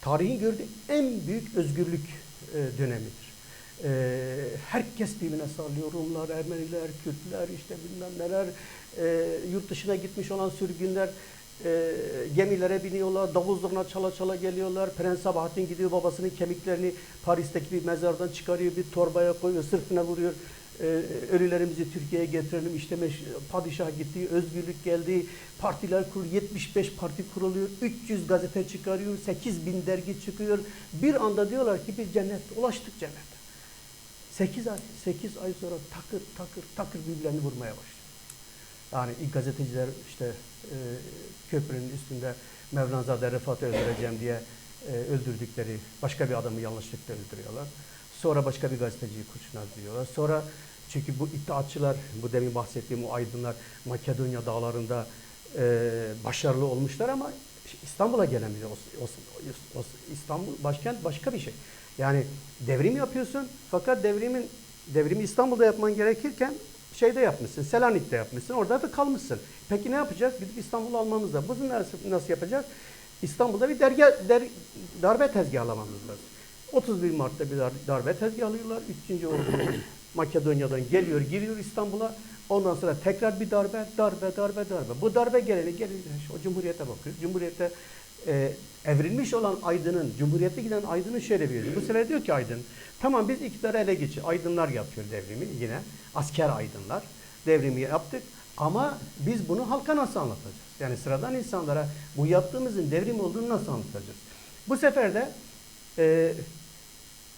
Speaker 2: tarihin gördüğü en büyük özgürlük dönemidir. Herkes birbirine sarılıyor. Rumlar, Ermeniler, Kürtler, işte bilmem neler, yurt dışına gitmiş olan sürgünler gemilere biniyorlar, davul zurna çala çala geliyorlar. Prens Sabahattin gidiyor babasının kemiklerini Paris'teki bir mezardan çıkarıyor, bir torbaya koyuyor, sırtına vuruyor. Ölülerimizi Türkiye'ye getirelim. İşte padişah gitti, özgürlük geldi, partiler kuruluyor, 75 parti kuruluyor, 300 gazete çıkarıyor, 8.000 dergi çıkıyor. Bir anda diyorlar ki biz ulaştık cennete. 8 ay sonra takır takır takır birbirlerini vurmaya başlıyor. Yani ilk gazeteciler işte köprünün üstünde Mevlana'da Rıfat'ı öldüreceğim diye öldürdükleri başka bir adamı yanlışlıkla öldürüyorlar. Sonra başka bir gazeteciyi kurşuna diyorlar. Sonra çünkü bu iddiatçılar, bu demin bahsettiğim o aydınlar Makedonya dağlarında başarılı olmuşlar ama İstanbul'a gelemiyor. İstanbul başkent başka bir şey. Yani devrim yapıyorsun fakat devrimi İstanbul'da yapman gerekirken şeyde yapmışsın, Selanik'te yapmışsın, orada da kalmışsın. Peki ne yapacağız? Gidip İstanbul'u almamız lazım. Bunu nasıl yapacağız? İstanbul'da bir darbe tezgahlamamız lazım. 31 Mart'ta bir darbe tezgahlıyorlar. 3. Ordu Makedonya'dan giriyor İstanbul'a. Ondan sonra tekrar bir darbe. Bu darbe geleni o Cumhuriyet'e bakıyor. Cumhuriyet'te evrilmiş olan aydının, Cumhuriyet'e giden aydının şöyle bir yönü. Bu sefer diyor ki aydın, tamam biz iktidarı ele geçir. Aydınlar yapıyor devrimi yine. Asker aydınlar. Devrimi yaptık. Ama biz bunu halka nasıl anlatacağız? Yani sıradan insanlara bu yaptığımızın devrim olduğunu nasıl anlatacağız? Bu sefer de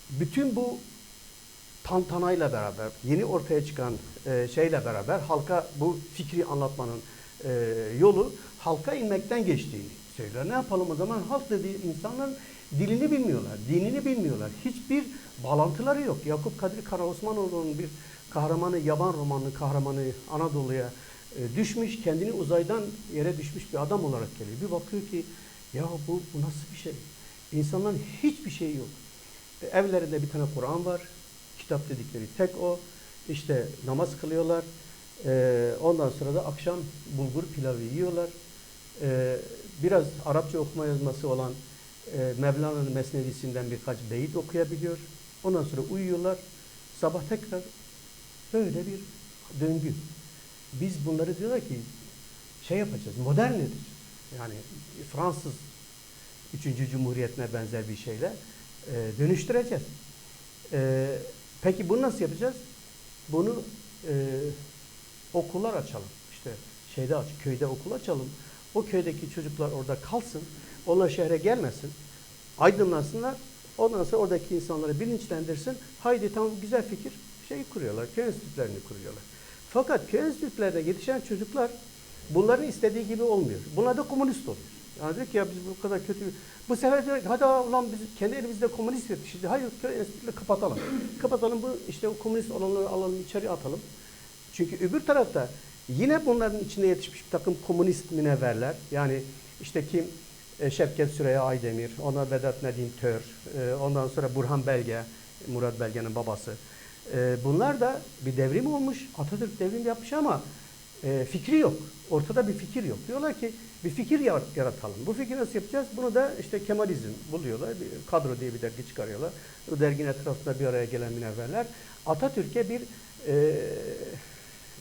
Speaker 2: bütün bu tantanayla beraber, yeni ortaya çıkan şeyle beraber halka bu fikri anlatmanın yolu halka inmekten geçtiğini söylüyor. Ne yapalım o zaman? Halk dediği insanların dilini bilmiyorlar, dinini bilmiyorlar. Hiçbir bağlantıları yok. Yakup Kadri Karaosmanoğlu'nun bir kahramanı, yaban romanının kahramanı Anadolu'ya düşmüş, kendini uzaydan yere düşmüş bir adam olarak geliyor. Bir bakıyor ki ya bu nasıl bir şey? İnsanların hiçbir şeyi yok. Evlerinde bir tane Kur'an var. Kitap dedikleri tek o. İşte namaz kılıyorlar. Ondan sonra da akşam bulgur pilavı yiyorlar. Biraz Arapça okuma yazması olan Mevlana'nın Mesnevisinden birkaç beyit okuyabiliyor. Ondan sonra uyuyorlar. Sabah tekrar böyle bir döngü. Biz bunları diyorlar ki şey yapacağız, modern nedir? Yani Fransız 3. Cumhuriyetine benzer bir şeyle dönüştüreceğiz. Peki bunu nasıl yapacağız? Bunu okullar açalım. İşte köyde okul açalım. O köydeki çocuklar orada kalsın. Onlar şehre gelmesin. Aydınlansınlar. Ondan sonra oradaki insanları bilinçlendirsin. Haydi tamam güzel fikir. Kuruyorlar. Köy enstitülerini kuruyorlar. Fakat köy enstitülerine yetişen çocuklar bunların istediği gibi olmuyor. Bunlar da komünist oluyor. Yani diyor ki ya biz bu kadar kötü... Bu sefer diyor hadi ulan biz kendi elimizde komünist yetiştirdik. Hayır köy enstitüleri kapatalım. Kapatalım bu işte o komünist olanları alalım içeri atalım. Çünkü öbür tarafta yine bunların içinde yetişmiş bir takım komünist münevverler. Yani işte kim? Şevket Süreyya Aydemir, ona Vedat Nedim Tör, ondan sonra Burhan Belge, Murat Belge'nin babası. Bunlar da bir devrim olmuş. Atatürk devrim yapmış ama fikri yok. Ortada bir fikir yok. Diyorlar ki bir fikir yaratalım. Bu fikri nasıl yapacağız? Bunu da işte Kemalizm buluyorlar. Bir kadro diye bir dergi çıkarıyorlar. Bu derginin etrafında bir araya gelen münevverler Atatürk'e bir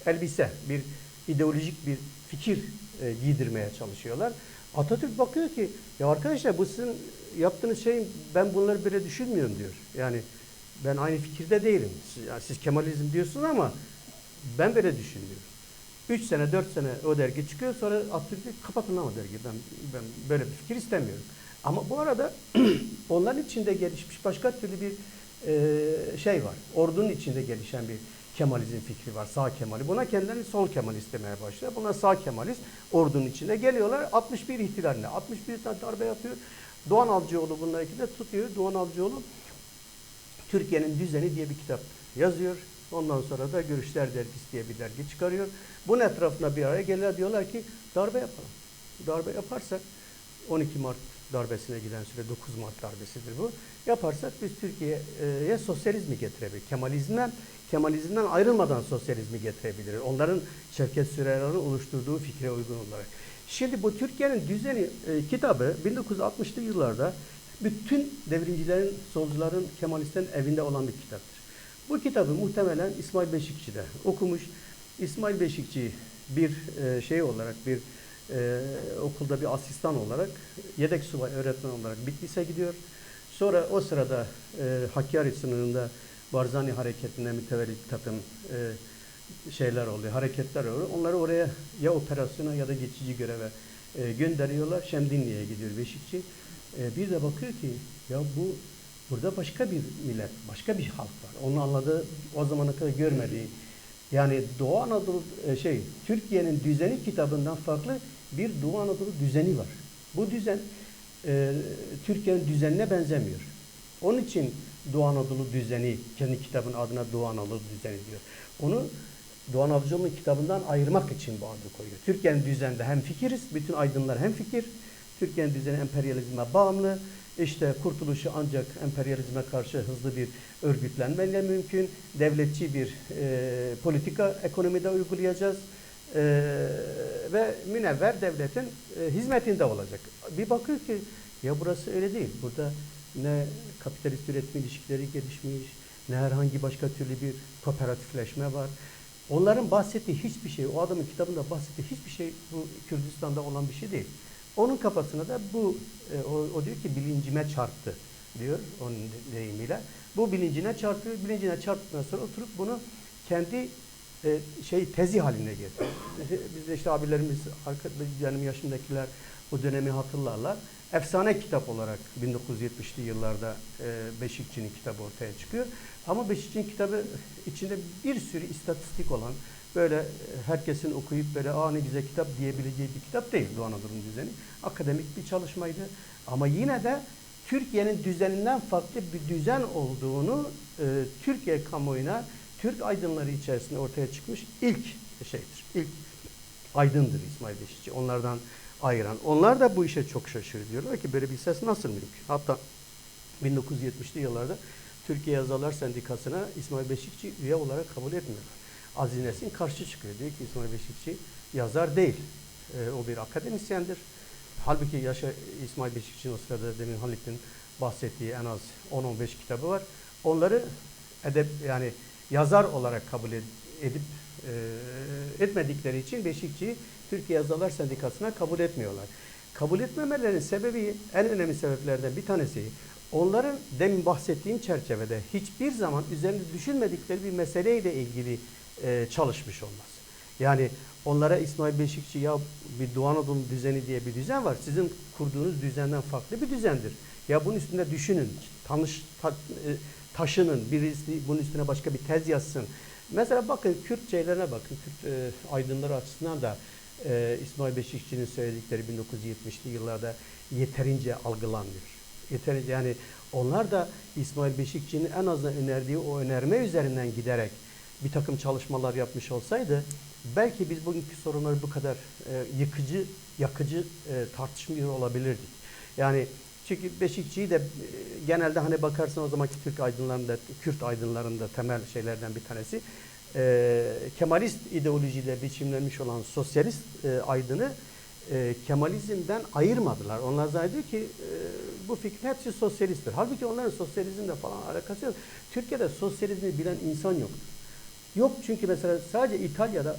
Speaker 2: elbise, bir ideolojik bir fikir giydirmeye çalışıyorlar. Atatürk bakıyor ki ya arkadaşlar bu sizin yaptığınız şeyin ben bunları böyle düşünmüyorum diyor. Yani ben aynı fikirde değilim. Siz Kemalizm diyorsunuz ama ben böyle düşünüyorum. 3 sene 4 sene o dergi çıkıyor sonra Atatürk diyor kapatın ama dergi ben böyle bir fikir istemiyorum. Ama bu arada onların içinde gelişmiş başka türlü bir şey var. Ordunun içinde gelişen bir Kemalizm fikri var. Sağ Kemali. Buna kendilerini sol Kemalist demeye başlıyor. Buna sağ Kemalist ordunun içinde geliyorlar. 61 ihtilaline. 61 tane darbe yapıyor. Doğan Avcıoğlu bunlar ikide tutuyor. Doğan Avcıoğlu Türkiye'nin Düzeni diye bir kitap yazıyor. Ondan sonra da Görüşler Dergisi diye bir dergi çıkarıyor. Bunun etrafına bir araya gelirler diyorlar ki darbe yapalım. Darbe yaparsak 12 Mart darbesine giden süre 9 Mart darbesidir bu. Yaparsak biz Türkiye'ye sosyalizmi getirebiliriz. Kemalizmden ayrılmadan sosyalizmi getirebiliriz. Onların Şevket Süreyya'nın oluşturduğu fikre uygun olarak. Şimdi bu Türkiye'nin Düzeni kitabı 1960'lı yıllarda bütün devrimcilerin, solcuların, Kemalistlerin evinde olan bir kitaptır. Bu kitabı muhtemelen İsmail Beşikçi de okumuş. İsmail Beşikçi bir şey olarak, bir okulda bir asistan olarak, yedek subay öğretmen olarak Bitlis'e gidiyor. Sonra o sırada Hakkari sınırında Barzani hareketine mütevellit bir takım şeyler oluyor, hareketler oluyor. Onları oraya ya operasyona ya da geçici göreve gönderiyorlar. Şemdinli'ye gidiyor Beşikçi. Bir de bakıyor ki ya burada başka bir millet, başka bir halk var. Onun anladığı, o zamana kadar görmediği. Yani Doğu Anadolu Türkiye'nin Düzeni kitabından farklı bir Doğu Anadolu düzeni var. Bu düzen Türkiye'nin düzenine benzemiyor. Onun için Doğu Anadolu düzeni, kendi kitabın adına Doğu Anadolu düzeni diyor. Onu Doğu Anadolu'nun kitabından ayırmak için bu adı koyuyor. Türkiye'nin düzeninde hemfikiriz, bütün aydınlar hemfikir. Türkiye'nin düzeni emperyalizme bağımlı. İşte kurtuluşu ancak emperyalizme karşı hızlı bir örgütlenmeyle mümkün. Devletçi bir politika ekonomide uygulayacağız. Ve münevver devletin hizmetinde olacak. Bir bakıyor ki ya burası öyle değil. Burada ne kapitalist üretim ilişkileri gelişmiş, ne herhangi başka türlü bir kooperatifleşme var. Onların bahsettiği hiçbir şey, o adamın kitabında bahsettiği hiçbir şey bu Kürdistan'da olan bir şey değil. Onun kafasına da bu o diyor ki bilincime çarptı diyor onun deyimiyle. Bu bilincine çarpıyor. Bilincine çarptıktan sonra oturup bunu kendi tezi haline getiriyor. Biz de işte abilerimiz, benim yaşımdakiler o dönemi hatırlarlar. Efsane kitap olarak 1970'li yıllarda Beşikçi'nin kitabı ortaya çıkıyor. Ama Beşikçi'nin kitabı içinde bir sürü istatistik olan, böyle herkesin okuyup böyle ne güzel kitap diyebileceği bir kitap değil Doğu Anadolu'nun düzeni. Akademik bir çalışmaydı. Ama yine de Türkiye'nin düzeninden farklı bir düzen olduğunu Türkiye kamuoyuna, Türk aydınları içerisinde ortaya çıkmış ilk şeydir. İlk aydındır İsmail Beşikçi. Onlardan ayıran. Onlar da bu işe çok şaşırıyor. Diyorlar ki böyle bir ses nasıl mümkün? Hatta 1970'li yıllarda Türkiye Yazarlar Sendikası'na İsmail Beşikçi üye olarak kabul etmiyorlar. Aziz Nesin karşı çıkıyor. Diyor ki İsmail Beşikçi yazar değil. O bir akademisyendir. Halbuki İsmail Beşikçi'nin o sırada demin Halit'in bahsettiği en az 10-15 kitabı var. Onları yani yazar olarak kabul edip etmedikleri için Beşikçi'yi Türkiye Yazarlar Sendikası'na kabul etmiyorlar. Kabul etmemelerinin sebebi, en önemli sebeplerden bir tanesi, onların demin bahsettiğim çerçevede hiçbir zaman üzerinde düşünmedikleri bir meseleyle ilgili çalışmış olması. Yani onlara İsmail Beşikçi ya bir Doğu Anadolu düzeni diye bir düzen var. Sizin kurduğunuz düzenden farklı bir düzendir. Ya bunun üstünde düşünün, taşının, birisi bunun üstüne başka bir tez yazsın. Mesela bakın Kürt şeylerine bakın, Kürt aydınları açısından da İsmail Beşikçi'nin söyledikleri 1970'li yıllarda yeterince algılanmıyor. Yeterince, yani onlar da İsmail Beşikçi'nin en azından önerdiği o önerme üzerinden giderek bir takım çalışmalar yapmış olsaydı belki biz bugünkü sorunları bu kadar yakıcı tartışmıyor olabilirdik. Yani çünkü Beşikçi'yi de genelde hani bakarsan o zamanki Türk aydınlarında, Kürt aydınlarında temel şeylerden bir tanesi Kemalist ideolojiyle biçimlenmiş olan sosyalist aydını Kemalizmden ayırmadılar. Onlar zannediyor ki bu fikrin hepsi sosyalisttir. Halbuki onların sosyalizmle falan alakası yok. Türkiye'de sosyalizmi bilen insan yok. Yok, çünkü mesela sadece İtalya'da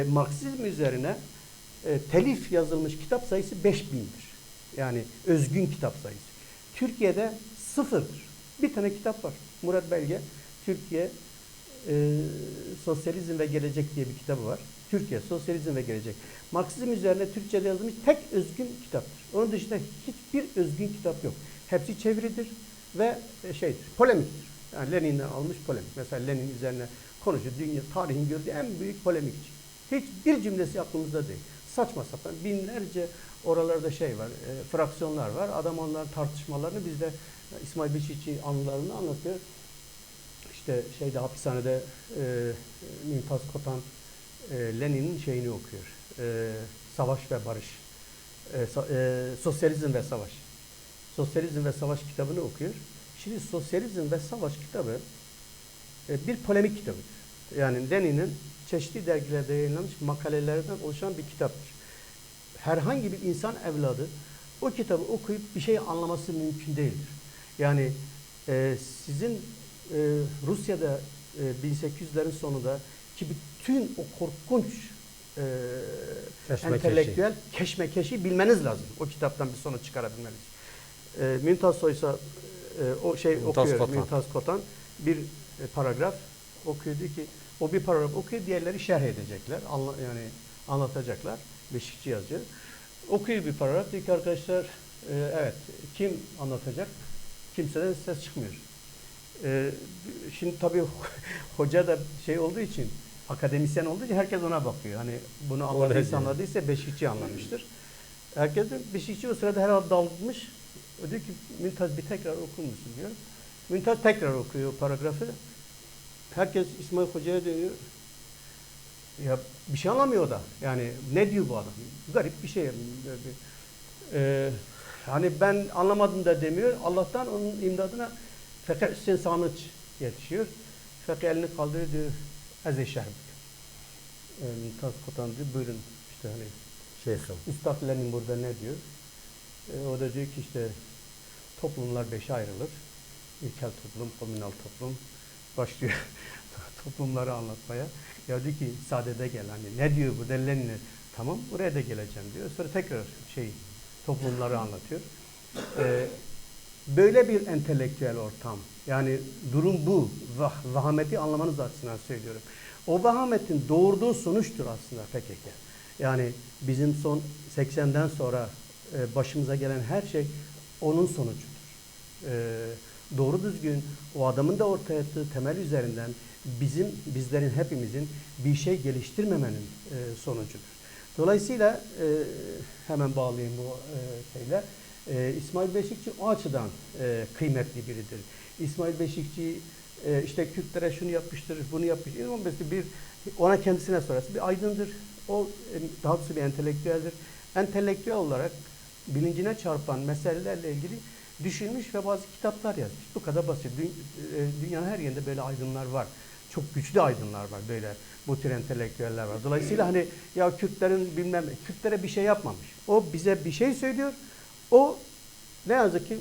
Speaker 2: Marksizm üzerine telif yazılmış kitap sayısı 5000'dir. Yani özgün kitap sayısı. Türkiye'de sıfırdır. Bir tane kitap var. Murat Belge, Türkiye Sosyalizm ve Gelecek diye bir kitabı var. Türkiye Sosyalizm ve Gelecek. Marksizm üzerine Türkçe'de yazılmış tek özgün kitaptır. Onun dışında hiçbir özgün kitap yok. Hepsi çeviridir ve polemiktir. Yani Lenin'den almış polemik. Mesela Lenin üzerine konuşuyor. Dünya tarihin gördüğü en büyük polemikçi. Hiçbir cümlesi aklımızda değil. Saçma sapan binlerce oralarda var, fraksiyonlar var. Adam onların tartışmalarını, bizde İsmail Beşikçi anılarını anlatıyor. İşte hapishanede Mümtaz Kotan Lenin'in şeyini okuyor. Savaş ve Barış. Sosyalizm ve Savaş. Sosyalizm ve Savaş kitabını okuyor. Şimdi Sosyalizm ve Savaş kitabı bir polemik kitabıdır. Yani Lenin'in çeşitli dergilerde yayınlanmış makalelerden oluşan bir kitaptır. Herhangi bir insan evladı o kitabı okuyup bir şey anlaması mümkün değildir. Yani sizin Rusya'da 1800'lerin sonunda ki bütün o korkunç entelektüel keşmekeşi bilmeniz lazım. O kitaptan bir sonuç çıkarabilmeniz. Mümtaz Soysa okuyor. Mümtaz Kotan bir paragraf okuyor, diyor ki o bir paragraf okuyor, diğerleri şerh edecekler. Yani anlatacaklar. Beşikçi yazıyor. Okuyor bir paragraf, diyor ki arkadaşlar evet, kim anlatacak? Kimseden ses çıkmıyor. Şimdi tabii hoca da olduğu için, akademisyen olduğu için herkes ona bakıyor. Hani bunu anladıysa Beşikçi anlamıştır. Herkes de Beşikçi o sırada herhalde dalmış. O diyor ki Mümtaz bir tekrar okur musun diyor. Mümtaz tekrar okuyor paragrafı. Herkes İsmail Hoca'ya dönüyor. Ya bir şey anlamıyor da. Yani ne diyor bu adam? Garip bir şey. Hani ben anlamadım da demiyor. Allah'tan onun imdadına Fakir Hüseyin Sanıç yetişiyor. Fakir elini kaldırıyor, diyor Aziz Şerbik. Mümtaz Kotan diyor, buyurun işte hani Üstad Lenin burada ne diyor? O da diyor ki işte toplumlar 5'e ayrılır. İlkel toplum, komünal toplum. Başlıyor toplumları anlatmaya. Ya diyor ki sadede gel, hani ne diyor bu Lenin'e? Tamam, oraya da geleceğim diyor. Sonra tekrar toplumları anlatıyor. Böyle bir entelektüel ortam. Yani durum bu. Vahameti anlamanız açısından söylüyorum. O vahametin doğurduğu sonuçtur aslında PKK. Yani bizim son 80'den sonra başımıza gelen her şey onun sonucudur. Doğru düzgün o adamın da ortaya attığı temel üzerinden bizlerin hepimizin bir şey geliştirmemenin sonucudur. Dolayısıyla hemen bağlayayım bu şeyle. İsmail Beşikçi o açıdan kıymetli biridir. İsmail Beşikçi işte Kürtlere şunu yapmıştır, bunu yapmıştır. Ona kendisine sorarsa bir aydındır. O daha doğrusu bir entelektüeldir. Entelektüel olarak bilincine çarpan meselelerle ilgili düşünmüş ve bazı kitaplar yazmış. Bu kadar basit. Dünyanın her yerinde böyle aydınlar var. Çok güçlü aydınlar var böyle. Bu tür entelektüeller var. Dolayısıyla hani ya Kürtlerin bilmem Kürtlere bir şey yapmamış. O bize bir şey söylüyor. O ne yazık ki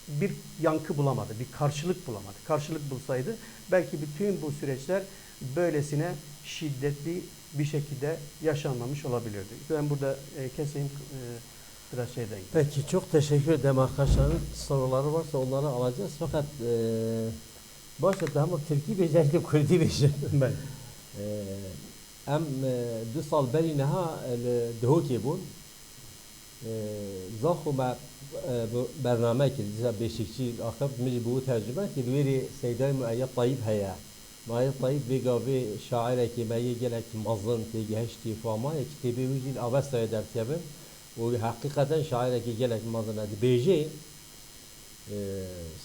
Speaker 2: bir yankı bulamadı, bir karşılık bulamadı. Karşılık bulsaydı belki bütün bu süreçler böylesine şiddetli bir şekilde yaşanmamış olabilirdi. Ben burada keseyim biraz şeyden.
Speaker 1: Peki çok teşekkür ederim arkadaşların soruları varsa onları alacağız. Fakat başta da ama Türkiye becerdi Kürdi becer.
Speaker 2: Ben.
Speaker 1: Em dü sal berî neha dihokê bûn. Zaxu me bername kir dîsa Beşikçî axir min jî bû tercüme kir wêrê Seyda Müeyyed Tayyib heye. Müeyyed Tayyib vê gavê şairekî me yê gelek mezin tê gihiştî famaya kitêbê wî jî avestaya derkevin. û hakikaten şairekî gelek mezin dibêjê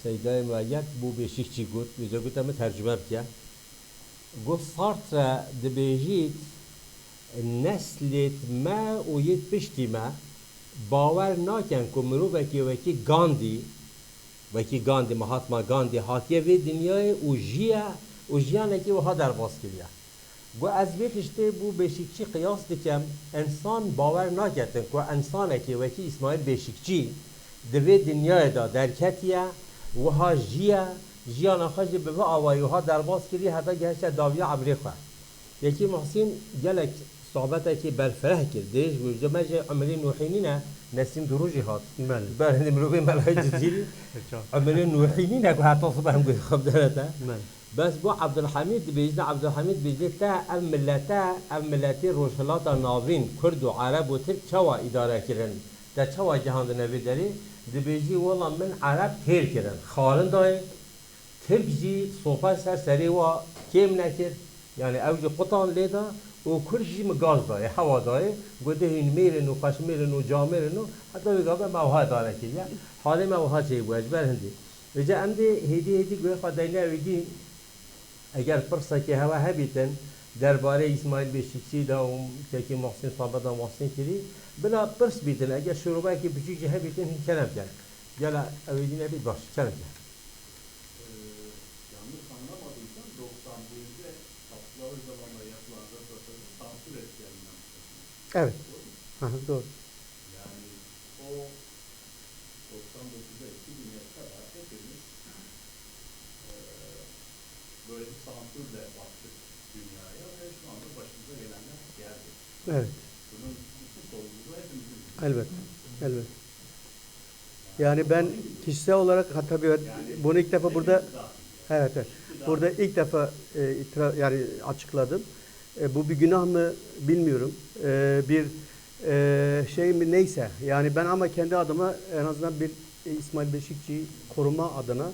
Speaker 1: Seyda Müeyyed bû Beşikçî got wê got em tercüme bike. Got Sartre dibêjît neslêt me û yê piştî me باور ناکن که مروفکی وکی گاندی مهاتما گاندی هاتیه وی دنیای او جیانه که وها در باز کلیه گو از بیتشته بو بیشکچی قیاس دکم انسان باور ناکتن که انسانه که وکی اسماعیل بیشکچی دوی دنیای دا درکتیه وها جیانه خواهی به آوایی وها در باز کلیه حتی گهشه داویه عبری خواه یکی محسین گلک صحبته که برفره کردش و جمعه عملی نوحینینه نسیم دروجی هات بله هندی مروی ملای جزیری عملی نوحینینه که حتی صبح هم گوی خواب دارده بس با عبدالحمید بیجنه عبدالحمید بیجنه تا ملتی روشلات ناوین کرد و عرب و ترک چوا اداره کرن تا چوا جهان نوی داری دبیجی والله من عرب تیر کرن خارن دای ترک جی صحبت سری و کم نکرد yani evci kutan leda o kurşi mi gaz daye hava daye gode hinmerin o kaşmerin o camerin o hatta bir gaba mevha dare ki ya hali mevha şey bu ecber hindi ve amde hedi göğe kadayla ödi eğer fırsa ki hava habiten derbare İsmail Beşikçi da o ki Muhsin Sabada Muhsin kiri bila pırs biten eğer şuruba ki büyük habiten kelam gel gel ödi ne bir baş kelam gel
Speaker 2: Evet. Aha, doğru.
Speaker 3: Yani o 99'da 2000'e kadar hepimiz böyle bir sansürle baktık dünyaya ve şu anda başımıza gelenler geldi.
Speaker 2: Evet.
Speaker 3: Bunun bütün sorumluluğu hepimizin.
Speaker 2: Elbette. Yani ben kişisel olarak tabii bunu ilk defa burada evet. Burada ilk defa yani açıkladım. Bu bir günah mı bilmiyorum. Bir şey mi neyse. Yani ben ama kendi adıma en azından bir İsmail Beşikçi'yi koruma adına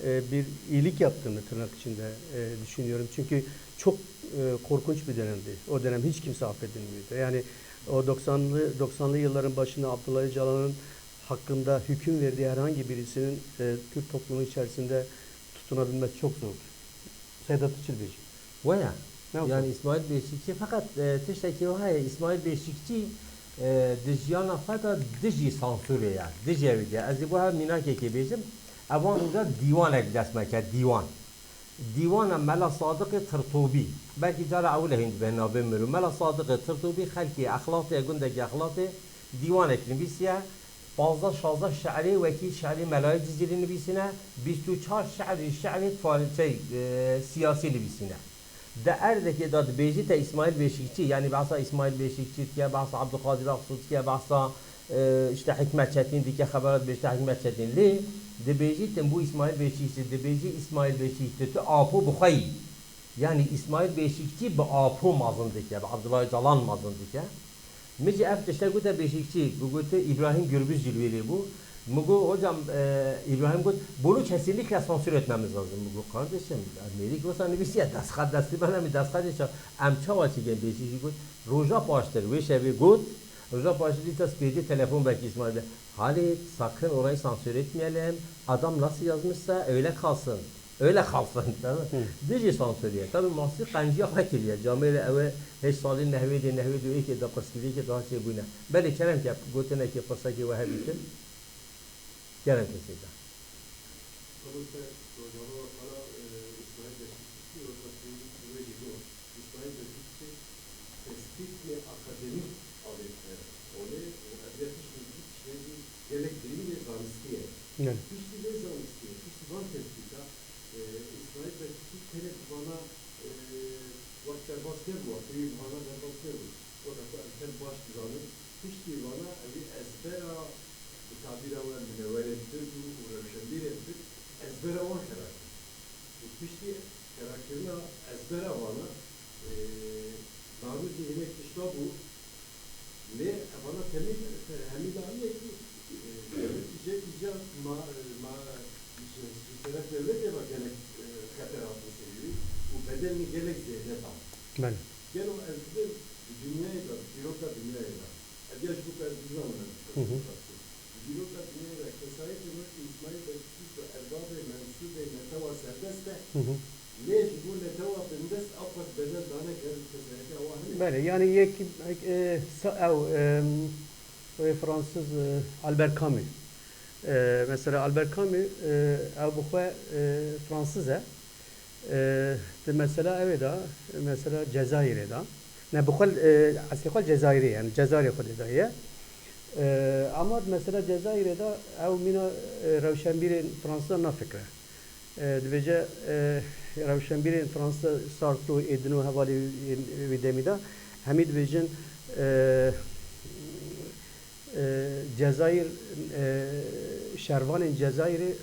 Speaker 2: bir iyilik yaptığını tırnak içinde düşünüyorum. Çünkü çok korkunç bir dönemdi. O dönem hiç kimse affedilmiyordu. Yani o 90'lı yılların başında Abdullah Öcalan'ın hakkında hüküm verdiği herhangi birisinin Türk toplumu içerisinde tutunabilmesi çok zordu. Sedat Çilbeci.
Speaker 1: Vaya. Yani İsmail Beşikçi fakat tişteki o hay İsmail Beşikçi dijyana fada dijyi sansürü ya dijyevi ya az bu ha minake ki bizim avanında divan eklasmeke divan mela sadık tırtubi belki cara avle hind ben abimru mela sadık tırtubi halki ahlakı gündeki ahlakı divan eklim bisya 15-16 şairi ve ki şairi melay cizilini bisine 24 şairi faaliyet siyasi bisine de erdeki da beji te İsmail Beşikçi yani bahsa İsmail Beşikçi ki bahsa Abdülkadir Aksut ki bahsa işte Hikmet Çetin dike haberat beşte Hikmet Çetin li de beji tem bu İsmail Beşikçi de beji İsmail Beşikçi te apu buhay yani İsmail Beşikçi bu apu mazındike Abdullah Calan mazındike Meci ef işte gute Beşikçi bu gute İbrahim Gürbüz cilveli bu Mugu hocam İbrahim Gut bunu kesinlikle sansür etmemiz lazım Mugu kardeşim. Amerika olsa ne bir şey daskat dasti bana mi daskat için amça var ki beşici Gut roja paştır ve şevi Gut roja paştır ise spedi telefon belki İsmail'de Halit sakın orayı sansür etmeyelim adam nasıl yazmışsa öyle kalsın öyle kalsın tamam Dici sansürüye tabi mahsur kanciye hakiliye camiyle eve hiç salin nehvedi diyor ki da perskivi ki daha şey bu ne beli kerem ki Gut'un ki persaki ve hebitin Gelen keseydi.
Speaker 4: Sonuçta hocama bana İsmail Beşikçi ortasının süreci o. İsmail Beşikçi tespitli akademik aletler. Onu edebiyat işleyip şeyi gerektiğini ve zanistiye.
Speaker 2: Evet.
Speaker 4: İşte ne zanistiye? İşte var tespita. İsmail Beşikçi telef bana vakti basket bu. Kıyım bana basket bu. O da erken baş planı. İşte bana ezbera tabira ve münevverettir, uğraşandır ettir, ezbere var karakter. Pişti karakterine ezbere bana, daha önce yemek işte bu, ve bana temiz, hemidaniye ki, icap şirket devlet ya bak gerek kater altını seviyor, bu bedelini gerek zihne tam.
Speaker 2: Ben.
Speaker 4: Gel o ezber dünyaya da, bürokra dünyaya da. Yaş bu kadar dünya mı? Bürokrat dünyaya kesayet demek ki İsmail Beşikçi ve erbab-ı mensup-ı neteva serbest de leş bu neteva bendest afak bedel dane gel kesayeti avahını.
Speaker 2: Böyle yani yek Fransız Albert Camus. Mesela Albert Camus bu Fransız de mesela evet da mesela Cezayir'de da ne bu asli Cezayir'i yani Cezayir kodu ama mesela Cezayir'de ev mina Revşenbir'in Fransa ne fikre? Dibece Revşenbir'in Fransa sartu edinu havali videmida Hamid Bejin Cezayir şervanın Cezayir'i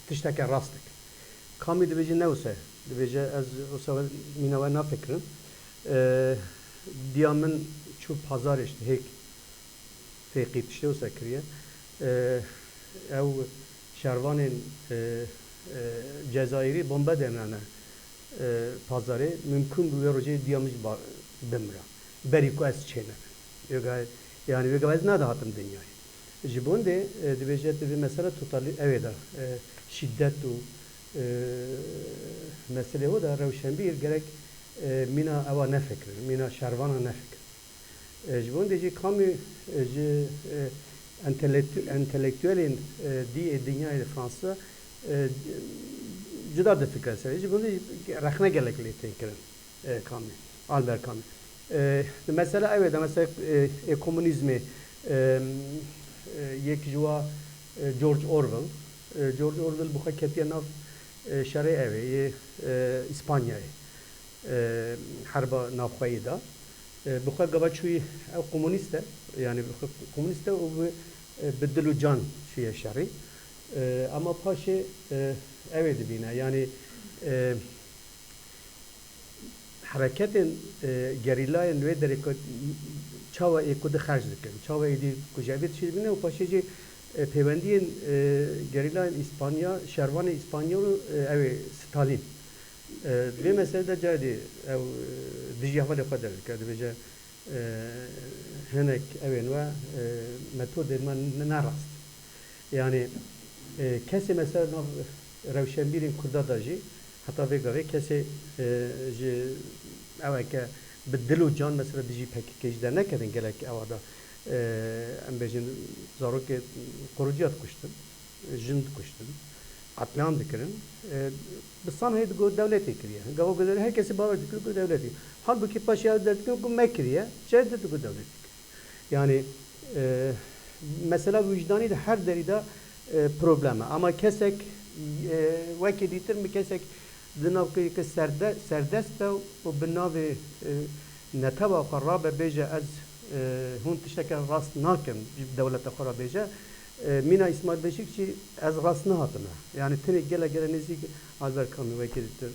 Speaker 2: tişteke rastlık. Kami dibece ne olsa? Dibece az olsa mina ve ne fikrin? Diyamın şu pazar işte hek فيقيت شو سكرية أو شروان جزائري بومبا دمنا pazarı mümkün bu proje diyamız bemra beriko es çene yani ve gayet ne dağıtım dünyayı jibon de dibece de mesela tutali evet şiddet o mesele o da Revşenbir gerek mina ava ne fikir mina şervana ne fikir jibon de ji kamu ji entelektüelin di dünyayı Fransa cüda da fikir sevici bunu rakna gerekli tekirin kamu Albert Camus mesela evet mesela komünizmi yek jua George Orwell bu haketiye nav şer'i evi İspanya'yı harba navxayı da bu kadar gavaçuyu komüniste yani komüniste o bedelu can şeye şer'i ama paşa evet bina yani hareketin gerilayın ve derek çava ekoda xarj dikin çava edi kujabet şirbine o paşacı pevendiyin gerilayın İspanya şervanı İspanyol evet Stalin ve meselede cadi ev dijyahvali kadar kadı bece henek evet ve metod edman narast yani kese mesela Revşenbir'in kurda da ji hatta ve kese ji evke bedelu can mesela diji pek kejder ne kadın gerek avada embejin zarok korujat kuştum jind kuştum atlan dikirin bisan heydi go devleti kiriye gavo güzel herkesi bağır dikiyor go devleti halbuki paşa derdiyor go mekriye şey dedi go devleti yani mesela vicdani de her deride problemi ama kesek vekil ditir mi kesek دناوی که سردست و بناوی نتابا خرابه بیجه از هون تشتکه راست ناکم دولت خراب بیجه مینا اسماعیل بشیکچی از راست نهاتمه yani tene gele nezik Albert Camus vekildir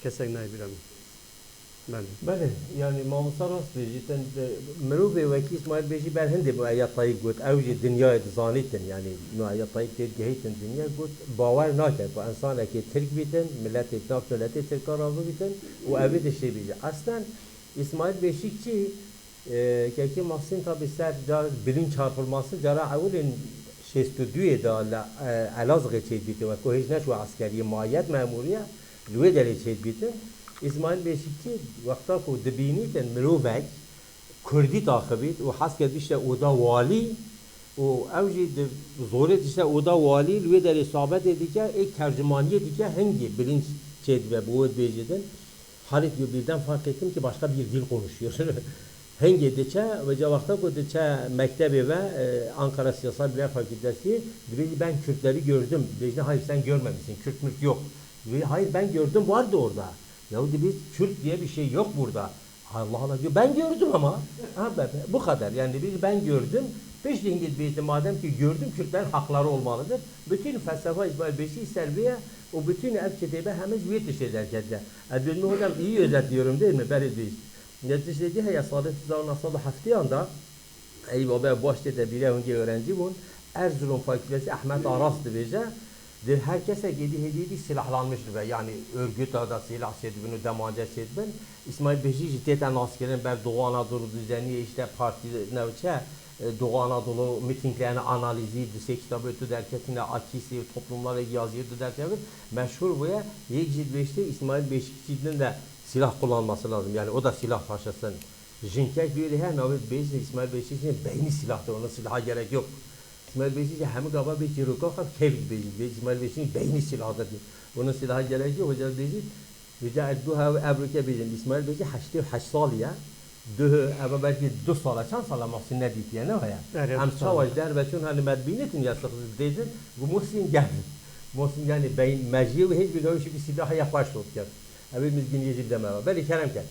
Speaker 2: kesek naybiram ben
Speaker 1: بله يعني ما مصرف بيجيتن مروبي وكيس ما بيجي بل هندي بأي طيب قلت أوج الدنيا زانيتن يعني نوع أي طيب تجهيتن الدنيا قلت باور ناكر بإنسان كي ترك بيتن ملت تناف ملت ترك رابو بيتن وأبد الشيء بيجي أصلا İsmail Beşikçi ki Mahsin tabi ser car birin çarpılması cara evvelin şestüdüye da Elazığ çeydbiti ve kohejneş ve askeri maiyet memuriye lüve deli çeydbiti İsmail Beşikçi vakta ko dibiniten mirovek Kurdi takibit ve hasket işte oda vali o evci zoret işte oda vali lüve deli sohbet edike ek tercümaniye dike hangi bilinç çeydbe bu edbeceden Halit diyor birden fark ettim ki başka bir dil konuşuyor. Hangi deçe ve cevapta bu deçe mektebi ve Ankara Siyasal Bilgiler Fakültesi dedi ben Kürtleri gördüm. Dedi hayır sen görmemişsin. Kürt mülk yok. Dedi hayır ben gördüm vardı orada. Yahu dedi biz Kürt diye bir şey yok burada. Allah Allah diyor ben gördüm ama. Bu kadar yani biz ben gördüm. Peşin gitmeydi madem ki gördüm Kürtlerin hakları olmalıdır. Bütün felsefe İsmail Beşikçi Selviye o bütün ev kitebe hemen züyet şeyler geldi. Adını hocam iyi özetliyorum değil mi? Beri değil. Neticede ya Sadık Tuzağ'ın asıl haftaya anda ey baba başta bir önce öğrenci bun Erzurum Fakültesi Ahmet Aras'tı bize. Herkese hediye silahlanmıştı ve yani örgüt da silah sedbini demancı sedbin. İsmail Beşikçi teten askerin ben Doğu Anadolu düzeni işte parti nevçe Doğu Anadolu mitinglerini analizi, dise kitabı ötü derketine akisi, toplumlarla yazıyı derken meşhur bu ya Yekcid Beşikçi İsmail Beşikçi'nin de silah kullanması lazım. Yani o da silah taşısın. Jinkek böyle her nabit Beşikçi İsmail Beşikçi'nin beyni silahtır. Ona silaha gerek yok. İsmail Beşikçi hem gaba bir ciroka kevik Beşikçi. İsmail Beşikçi'nin beyni silahdır. Ona silaha gerek yok. Hocam Beşikçi Rica edduha ve ebruke bizim İsmail Beşikçi 88 saliye. Ama belki 2 sala çan sala Muhsin ne diyet yani o ya. Hem savaş der ve çün hani medbinetin yasaklıdır dedin. Bu Muhsin geldi. Muhsin yani beyin meciye ve hiçbir dövüşü bir silahı yapaş tutken. Abi mizgin yecil deme var. Beli kerem kel.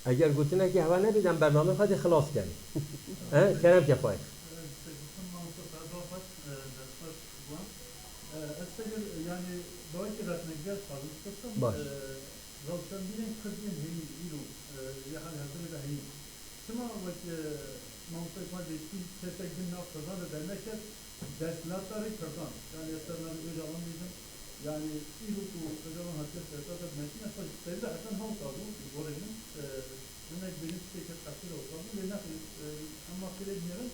Speaker 1: Eğer gutine ki hava ne biden bername hadi hılas kel. Kerem kefayet.
Speaker 3: Yani doğru ki rasmediler fazla
Speaker 1: Baş.
Speaker 3: Ravşan bilen kızın heyi ilu yani hatırlıda heyi. Şuna bak mantıklı değil. Çetek gün naftadan da demek ki derslatları kırdan. Yani eserleri öyle alamayacağım. Yani ilu bu özel hatta derslatlar metin yapar. Sevde hatta halk aldı. Bu oranın demek benim şirket takdir oldu. Ve ne ama bilemiyorum.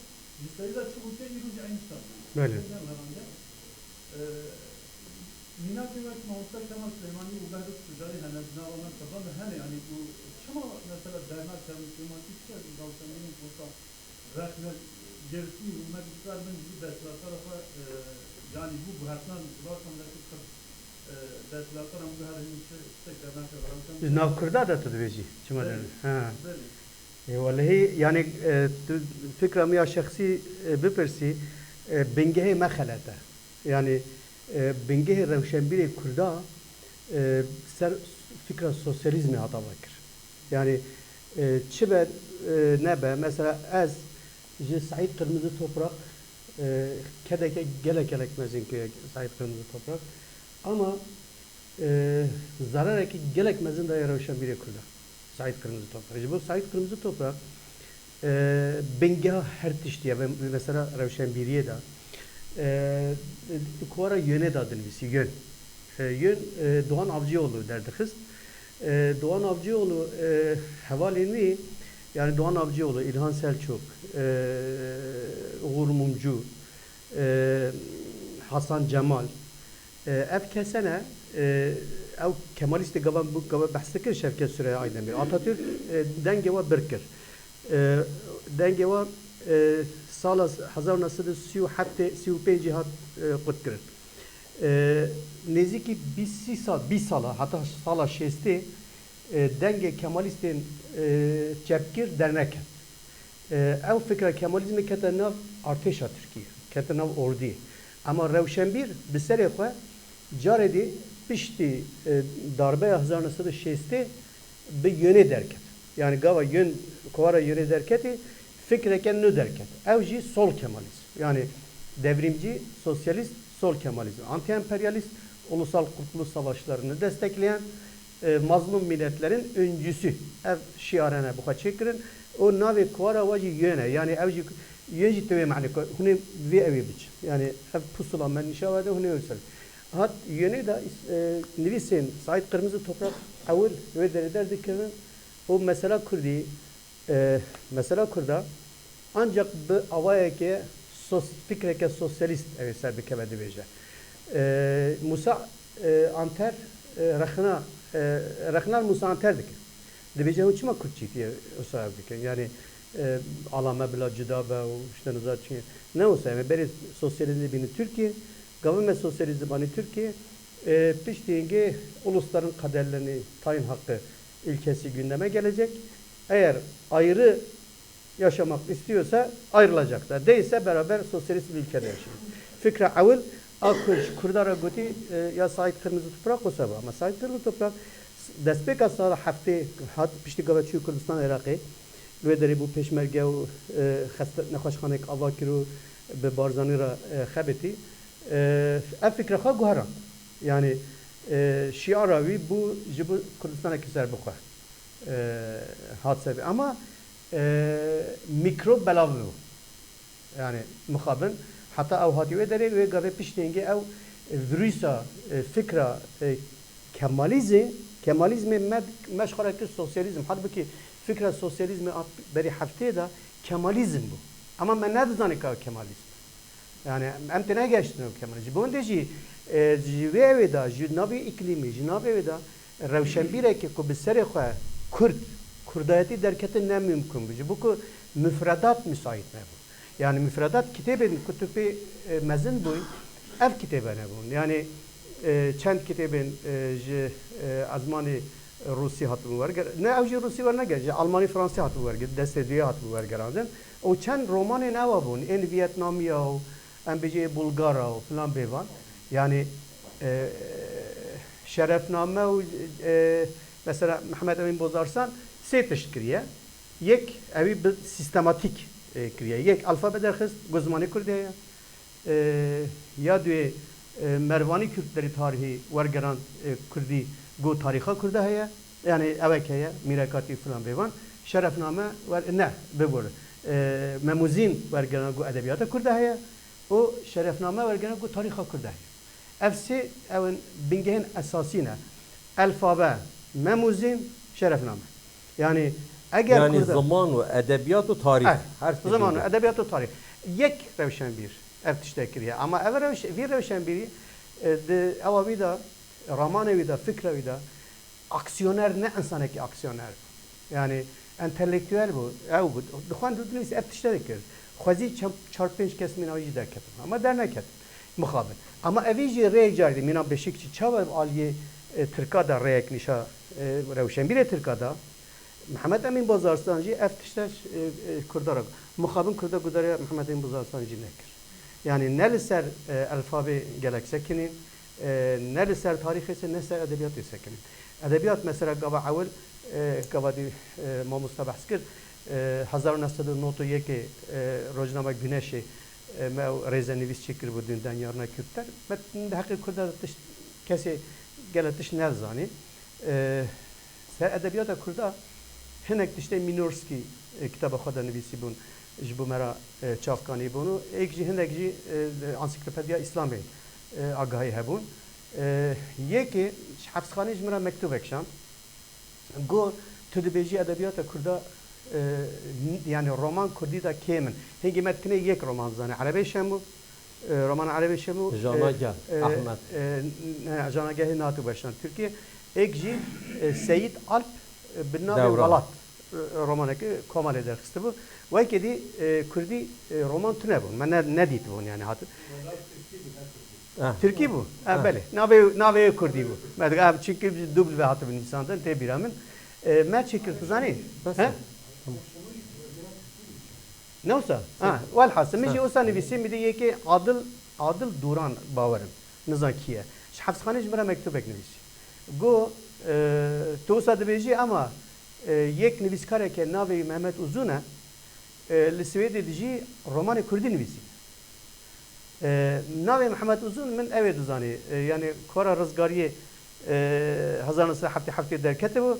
Speaker 3: Sayıda çıkınca ilucu aynı sanırım.
Speaker 2: Böyle.
Speaker 3: Minat ve Mahmutlar Kemal Süleymani bu gayret tücari henezine olan kazan ve hani yani bu şama mesela dernek Kemal Süleymani işte Dalsan'ın burada resme gerisi hükümet iktidarının bu dersler tarafa yani bu buhattan zaten dersler ama bu her işte dernek olarak
Speaker 2: Navkırda da tedbeci. Çimaların. Ha. Vallahi yani fikrami ya şahsi bipirsi bengehe mekhalata. Yani bengeh revşenbiri Kurda ser fikra sosyalizmi hata bakır. Yani çiber nebe mesela az Said Kırmızı Toprak kedeke gelek mezin ki Said Kırmızı Toprak ama zarar eki gelek mezin de revşenbiri Kurda. Said Kırmızı Toprak. Bu Said Kırmızı Toprak bengeh her tiştiye mesela revşenbiriye de Kuara yöne dadın bisi yön. Yön Doğan Avcıoğlu derdi kız. Doğan Avcıoğlu havalini yani Doğan Avcıoğlu, İlhan Selçuk, Uğur Mumcu, Hasan Cemal ev kesene ev Kemalisti gavan bu gavan bahsekir Şevket Süreyya Aydemir. Atatürk denge var birkir. Denge var Sala 1935 hat qut kirin. Neziki 20 sala hatta sala 60 denge Kemalistên çepkir dernek. Ev fikra Kemalizmi kete nav artêşa Türkiye. Kete nav ordî. Ama Rewşenbîr bi serê xwe carê dî piştî darbeya 1960 bi yönê derket. Yani gava yön kovara yönê derketê fikreke nû derket. Ev jî sol Kemalizm. Yani devrimci, sosyalist, sol Kemalizm. Anti-emperyalist, ulusal kurtuluş savaşlarını destekleyen mazlum milletlerin öncüsü. Ev şiarene bu kadar çekirin. O navi kovara vacı yöne. Yani ev jî yön jî tevê mani hune vê evê biç. Yani ev pusula men nişavede hune ölsel. Hat yönü de nivîsên Said Kırmızı Toprak evvel ve dereder dikirin. O mesela Kürdi mesela Kürda ancak bu avayeke fikreke sosyalist ev ser bikeve dibêje. Musa Anter Rexna Musa Anter dikir. Dibêje o çima Kürtçî diye o sahibi dikin. Yani alame bila cida be o işte nazar çiğ. Ne olsa yani beri sosyalizmi bini Türkiye, government sosyalizmi bini Türkiye, piştiğinge ulusların kaderlerini tayin hakkı ilkesi gündeme gelecek. Eğer ayrı yaşamak istiyorsa ayrılacaklar. Değilse beraber sosyalist bir ülkede yaşayacak. Fikre evvel akış Kurdara goti ya Said Kırmızı Toprak o sabah ama Said Kırmızı Toprak despeka sara hafte hat pişti gavaçı Kürdistan Irak'ı ve deri bu peşmerge o xestet nexweşxanek ava kiro be barzanî ra xebetî ev fikre xwe guheran. Yani şiara wî bu ji bo Kurdistanekî ser bixwe hat sevi ama mikro belav bû. Yani muxabin hatta ew hatî wê derê wê gavê piştîngê ew virüsa fikra Kemalizmê meşxara kir sosyalizm. Halbuki fikra sosyalizmi berî heftê da Kemalizm bu. Ama me nedizanim ka Kemalizm. Yani em te negeştin o Kemalizm. Bonde jî ji vê evê da ji navê îklîmî ji navê evê da rewşenbîrekê ku bi serê xwe Kurd Kurdayetî derketin ne mümkün bu. Bu ku müfredat müsait nebû. Yani müfredat kitêbên kutupê mezin bûn ev kitêbe nebûn. Yani çend kitêbên ji ezmanê Rusî hatibû werger. Ne ew jî Rusî werneger. Ji Almanî Fransî hatibû werger. Destê duyê hatibû wergerandin. O çend romanên ewa bûn. Ên Vietnamiya û em bêjê Bulgara û filan bêvan. Yani şerefname û mesela Mehmet Emin Bozarsan sê tişt kiriye. Yek evî bi sistematik kiriye. Yek alfabe derxist guzmanî Kurdî heye. Ya duê Mervanî Kürtlerî tarihî wergeran Kurdî got tarixa Kurd heye. Yani evek heye Mîrekatî filan bêvan. Şerefname ne bibur. Memuzîn wergeran got edebiyata Kurd heye. O şerefname wergeran got tarixa Kurd heye. Ev sê evin bingehên esasî ne. Alfabe, memuzîn, şerefname. Yani eğer
Speaker 1: yani
Speaker 2: Kurda,
Speaker 1: zaman ve edebiyat ve tarih. Her şey
Speaker 2: zaman ve edebiyat ve tarih. Yek rewşenbîr ev tiştek kiriye. Ama ev rewşenbîrî ev wî da ramanê wî da fikra wî da aksiyoner ne insanekî aksiyoner. Yani entelektüel bu. Ew bu. Dixwan dudnivîs ev tiştek kir. Xwezî çar pênc kes mîna wî jî derketin. Ama derneket. Muxabin. Ama evî jî rê carî mîna beşikçi çawa ev aliyê Tirka da rêyek nîşa rewşenbîrê Tirka da Mehmet Emin Bozarslan jî ev tiştek Kurdara. Muxabin Kurda gudariya Mehmet Emin Bozarslan jî nekir. Yani ne li ser alfabe gelek sekinin, ne li ser tarihê ne ser edebiyatê sekinin. Edebiyat mesela gava evvel gava di mamosta behs kir 1991 rojname Güneşê me rêzenivîs çêkir bû dünden yarına Kürtler. Me heqî Kurda tişt kesê gelek tişt nezanî. Ser edebiyata Kurda hinek tiştê Minorskî kitaba xwe de nivîsî bûn. Ji bo me re çavkanî bûn û êk jî hinek jî Ansiklopediya İslamê agahî hebûn. Yekê hevsxanê ji me re mektûbek şand. Got tu dibêjî edebiyata Kurda yani roman Kurdî da kêm in. Hêngî me dikine yek roman zanî. Erebê şemû roman erebê şemû
Speaker 1: Janageh Ahmet.
Speaker 2: Janagehê natû şand Türkiye. Êk jî Seyit Alp bi navê
Speaker 1: Devran.
Speaker 2: Welat romanekî Komalê derxist bû. Wekê dî Kurdî roman tune bûn. Me nedîtibûn yani hatib. Türkî bû? Belê. Navê Kurdî bû. Me dikim çünkü dubl ve hatibin nîsandin tê bîra min. Me çêkir tu zanî? Ne olsa? Walhasıl. Min jî wisa nivîsî min dî yekê Adil Duran bavarım. Nizakiye. Hapishane jmara mektup eknivisi. Go to sadbeji ama yek nivîskare ke navê Mehmet Uzun e li Swêdê dijî romanê Kurdî nivîsî. Navê Mehmet Uzun min ew ê dizanî. Yani kora rizgariyê 1977 derketibû.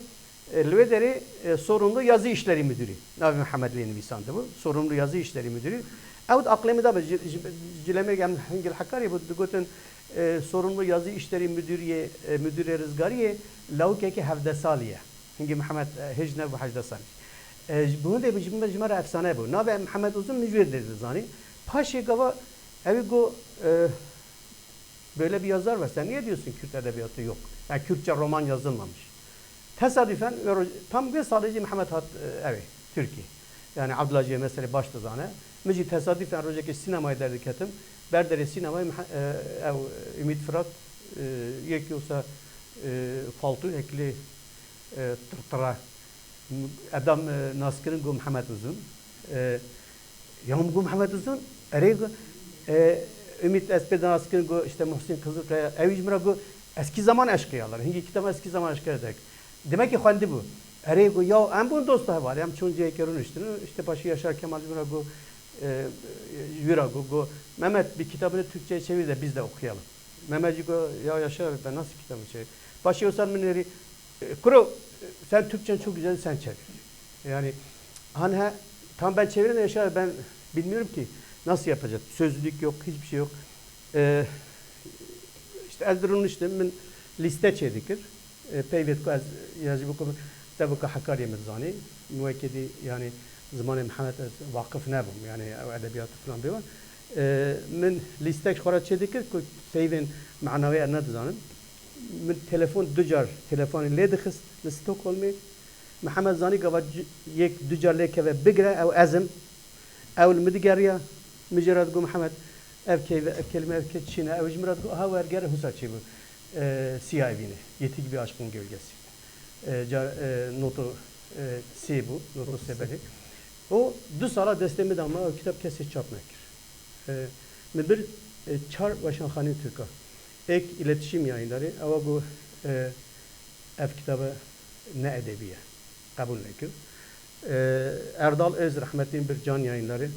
Speaker 2: Li wê derê sorumlu yazı işleri müdürü. Navê Mehmet lê nivîsandı bu. Sorumlu yazı işleri müdürü. Ew aklımı da cileme gem hingil Hakkari bu digotin sorumlu yazı işleri müdürü rizgariye lavukeki 17 saliye. Hingi Mehmet hecne bu 18 saliye. Bunu da bijmara efsane bu. Navê Mehmet Uzun mücver dedi zani. Paşe gava evi go böyle bir yazar var. Sen niye diyorsun Kürt edebiyatı yok? Yani Kürtçe roman yazılmamış. Tesadüfen tam bir sadece Mehmet Hat evi Türkiye. Yani Abdülhaciye mesela başta zane. Müci tesadüfen rojeki sinemaya derdik etim. Berdere sinemayı Ümit Fırat yekiyorsa faltu ekli tırtıra adam Naskır'ın Gu Mehmet Uzun Yağım Gu Mehmet Uzun Erego Ümit Espeden Naskır'ın Gu işte Muhsin Kızılkaya Evicmira Gu eski zaman eşkıyalar. Hingi kitabı eski zaman eşkıya dedik. Demek ki kendi bu. Erego ya en bunun dostu var. Hem çoğunca ekerun işte başı Yaşar Kemal Cumhur'a Gu Virago, Mehmet bir kitabını Türkçe'ye çevir de biz de okuyalım. Mehmetciğim ya Yaşar ben nasıl kitabı çevir? Başlıyorsan mineri kuru sen Türkçen çok güzel sen çevir. Yani hani tam ben çevirin Yaşar ben bilmiyorum ki nasıl yapacak. Sözlük yok, hiçbir şey yok. İşte Eldur'un işte min liste çedikir. Peyvet ko az yazı bu konu tabii ki Hakkari Mirzani müekkedi yani zamanı Mehmet vakıf nebum yani edebiyatı falan bir var. Min listek xora çedikir ku seyvin manavi erne dizanım. Min telefon ducar telefonu le dixist li Stockholm'e Mehmet Zani gava yek ducar leke ve bigre ev azim ev midigariya mücerrad gu Mehmet ev kelime ev keçine ev jmirat gu ha verger husaçı bu siyah evine yetik bir aşkın gölgesi. Notu si bu notu sebeli. O 2 sala destemi damla o kitap kesin çapmak. Bir çar Vaşanxani Türk'a ek iletişim yayınları ama bu ev kitabı ne edebiye kabul nekir. Erdal Öz rahmetli'nin bir can yayınları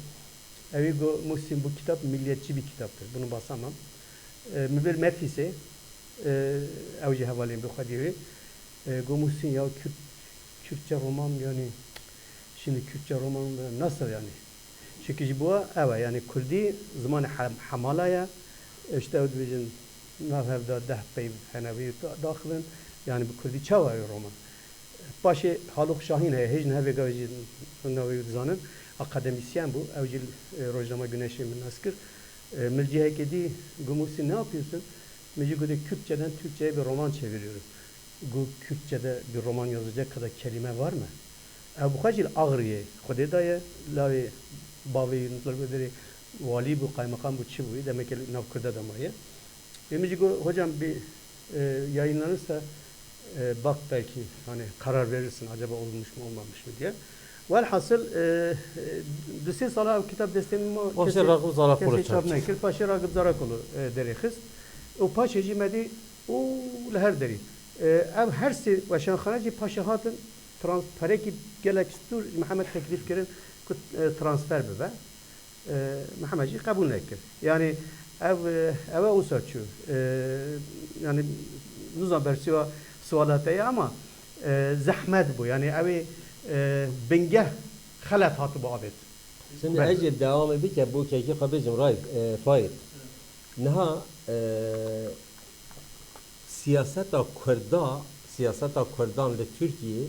Speaker 2: evi bu Muhsin bu kitap milliyetçi bir kitaptır. Bunu basamam. Bir metfise evci havalin bu kadiri. Bu Muhsin ya Kürtçe roman yani şimdi Kürtçe roman nasıl yani? Çünkü bu evet yani Kürdi zaman hamalaya işte o diyeceğin nafevda dehbey henevi dahilin yani bu Kürdi çava roman. Başı Haluk Şahin hiç neve gavcin navi zanın akademisyen bu evcil rojnama güneşi min askır. Milcihe kedi Gumusi ne yapıyorsun? Milcihe Kürtçeden Türkçe'ye bir roman çeviriyorum. Bu Kürtçe'de bir roman yazacak kadar kelime var mı? Bu kacil ağrıye, Kudeda'ya, lavi bavi nutları vali bu kaymakam bu çi bu demek ki navkırda da maya. Emici hocam bir yayınlanırsa bak belki hani karar verirsin acaba olmuş mu olmamış mı diye. Velhasıl düse sala kitap destemi o
Speaker 1: Paşa Ragıp Zarakolu
Speaker 2: çarptı. Paşa Ragıp Zarakolu derexis. O paşa cimedi o her deri. Ev her şey Vaşanxanacı paşa hatın transferi gelek stur Mehmet teklif kirin transfer be. Mehmetci kabul nekir. Yani ev o saçıyor. Yani nuzam versiyo sualataya ama zahmet bu. Yani evi bingeh halat hatı bu adet.
Speaker 1: Şimdi ece devam edip ya bu keki kabizim Raif Faik. Neha siyaseta Kurdan ve Türkiye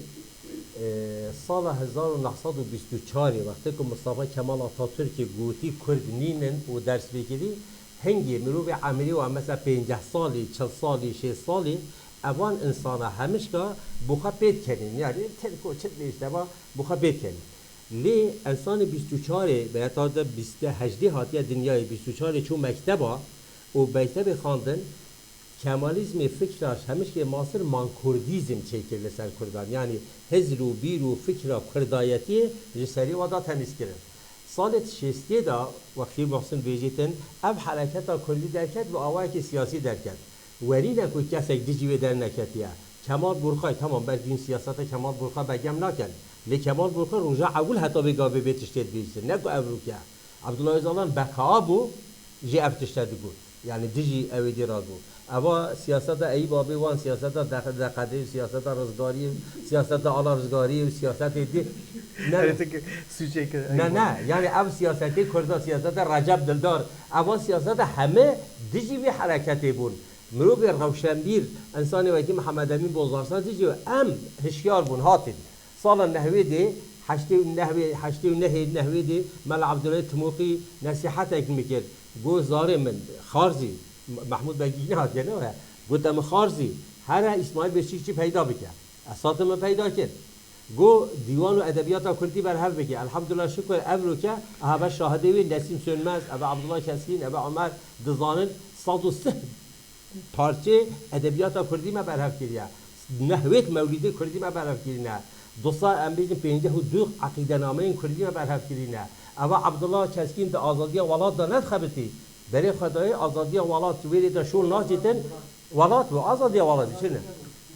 Speaker 1: sala 1924 vakti ki Mustafa Kemal Atatürk'ü guti Kurdinin o ders vekili hengi mirovi ameli ve mesela 50 sali, 40 sali, 60 sali evan insana hemişka buha betkenin yani telko çetme işte ama buha betkenin. Li insanı 24 veya da 28 hatiye dünyayı 24 çu mekteba o mektebi xandın Kemalizmi fikraş hemiş ki masır mankurdizm çekirli ser Kurdan. Yani hezru biru fikra kurdayeti jiseri vada temiz kirin. سالت شستی دا وقتی محسن بیجتن اب حرکت کلی درکت و آوای که سیاسی درکت وری نکو کسی دیجی و در نکتیه کمال برخای تمام بر دین سیاست کمال برخای بگم نکن لی کمال برخای رجع اول حتی بگاه به بیتشتید بیجتن نکو ابرو که عبدالله زالان بقابو جی افتشتد بود یعنی دیجی اویدی را بود اما سیاست ای بابی وان سیاست دقیقی سیاست رزگاری سیاست آلا رزگاری و سیاست دی نه یعنی اب سیاستی کرد سیاست رجب دلدار اما سیاست همه دیجی به حرکتی بود مروب روشنبیر انسان وقتی محمد امین بازارسان دیجی ام هشیار بون هاتید سال نهوی دی حشتی نهوی دی مال عبدالله تموقی نصیحت میکرد گو زاره من خارزی محمود بگی نه جنوه گفتم خارزی هر اسماعیل بشیرچی پیدا بکن اساس من پیدا کرد گو دیوان و ادبیات کردی بر هم بگی الحمدلله شکر ابرو که اهبه شاهده وی نسیم سönmez ابا عبدالله کسکین ابا عمر دزانن 103 parça edebiyat kردی ما بر هم کردیه نحویت مولیدی کردی ما بر هم کردینه دوستا ام بیشتر پنجه و دو عقیده نامه کردی ما بر هم کردینه ابا عبدالله کسکین ده آزادی ولات دانت خبرتی برای خدای آزادی ولات ویری ده شول ناجیدن ولات و آزادی ولات چنه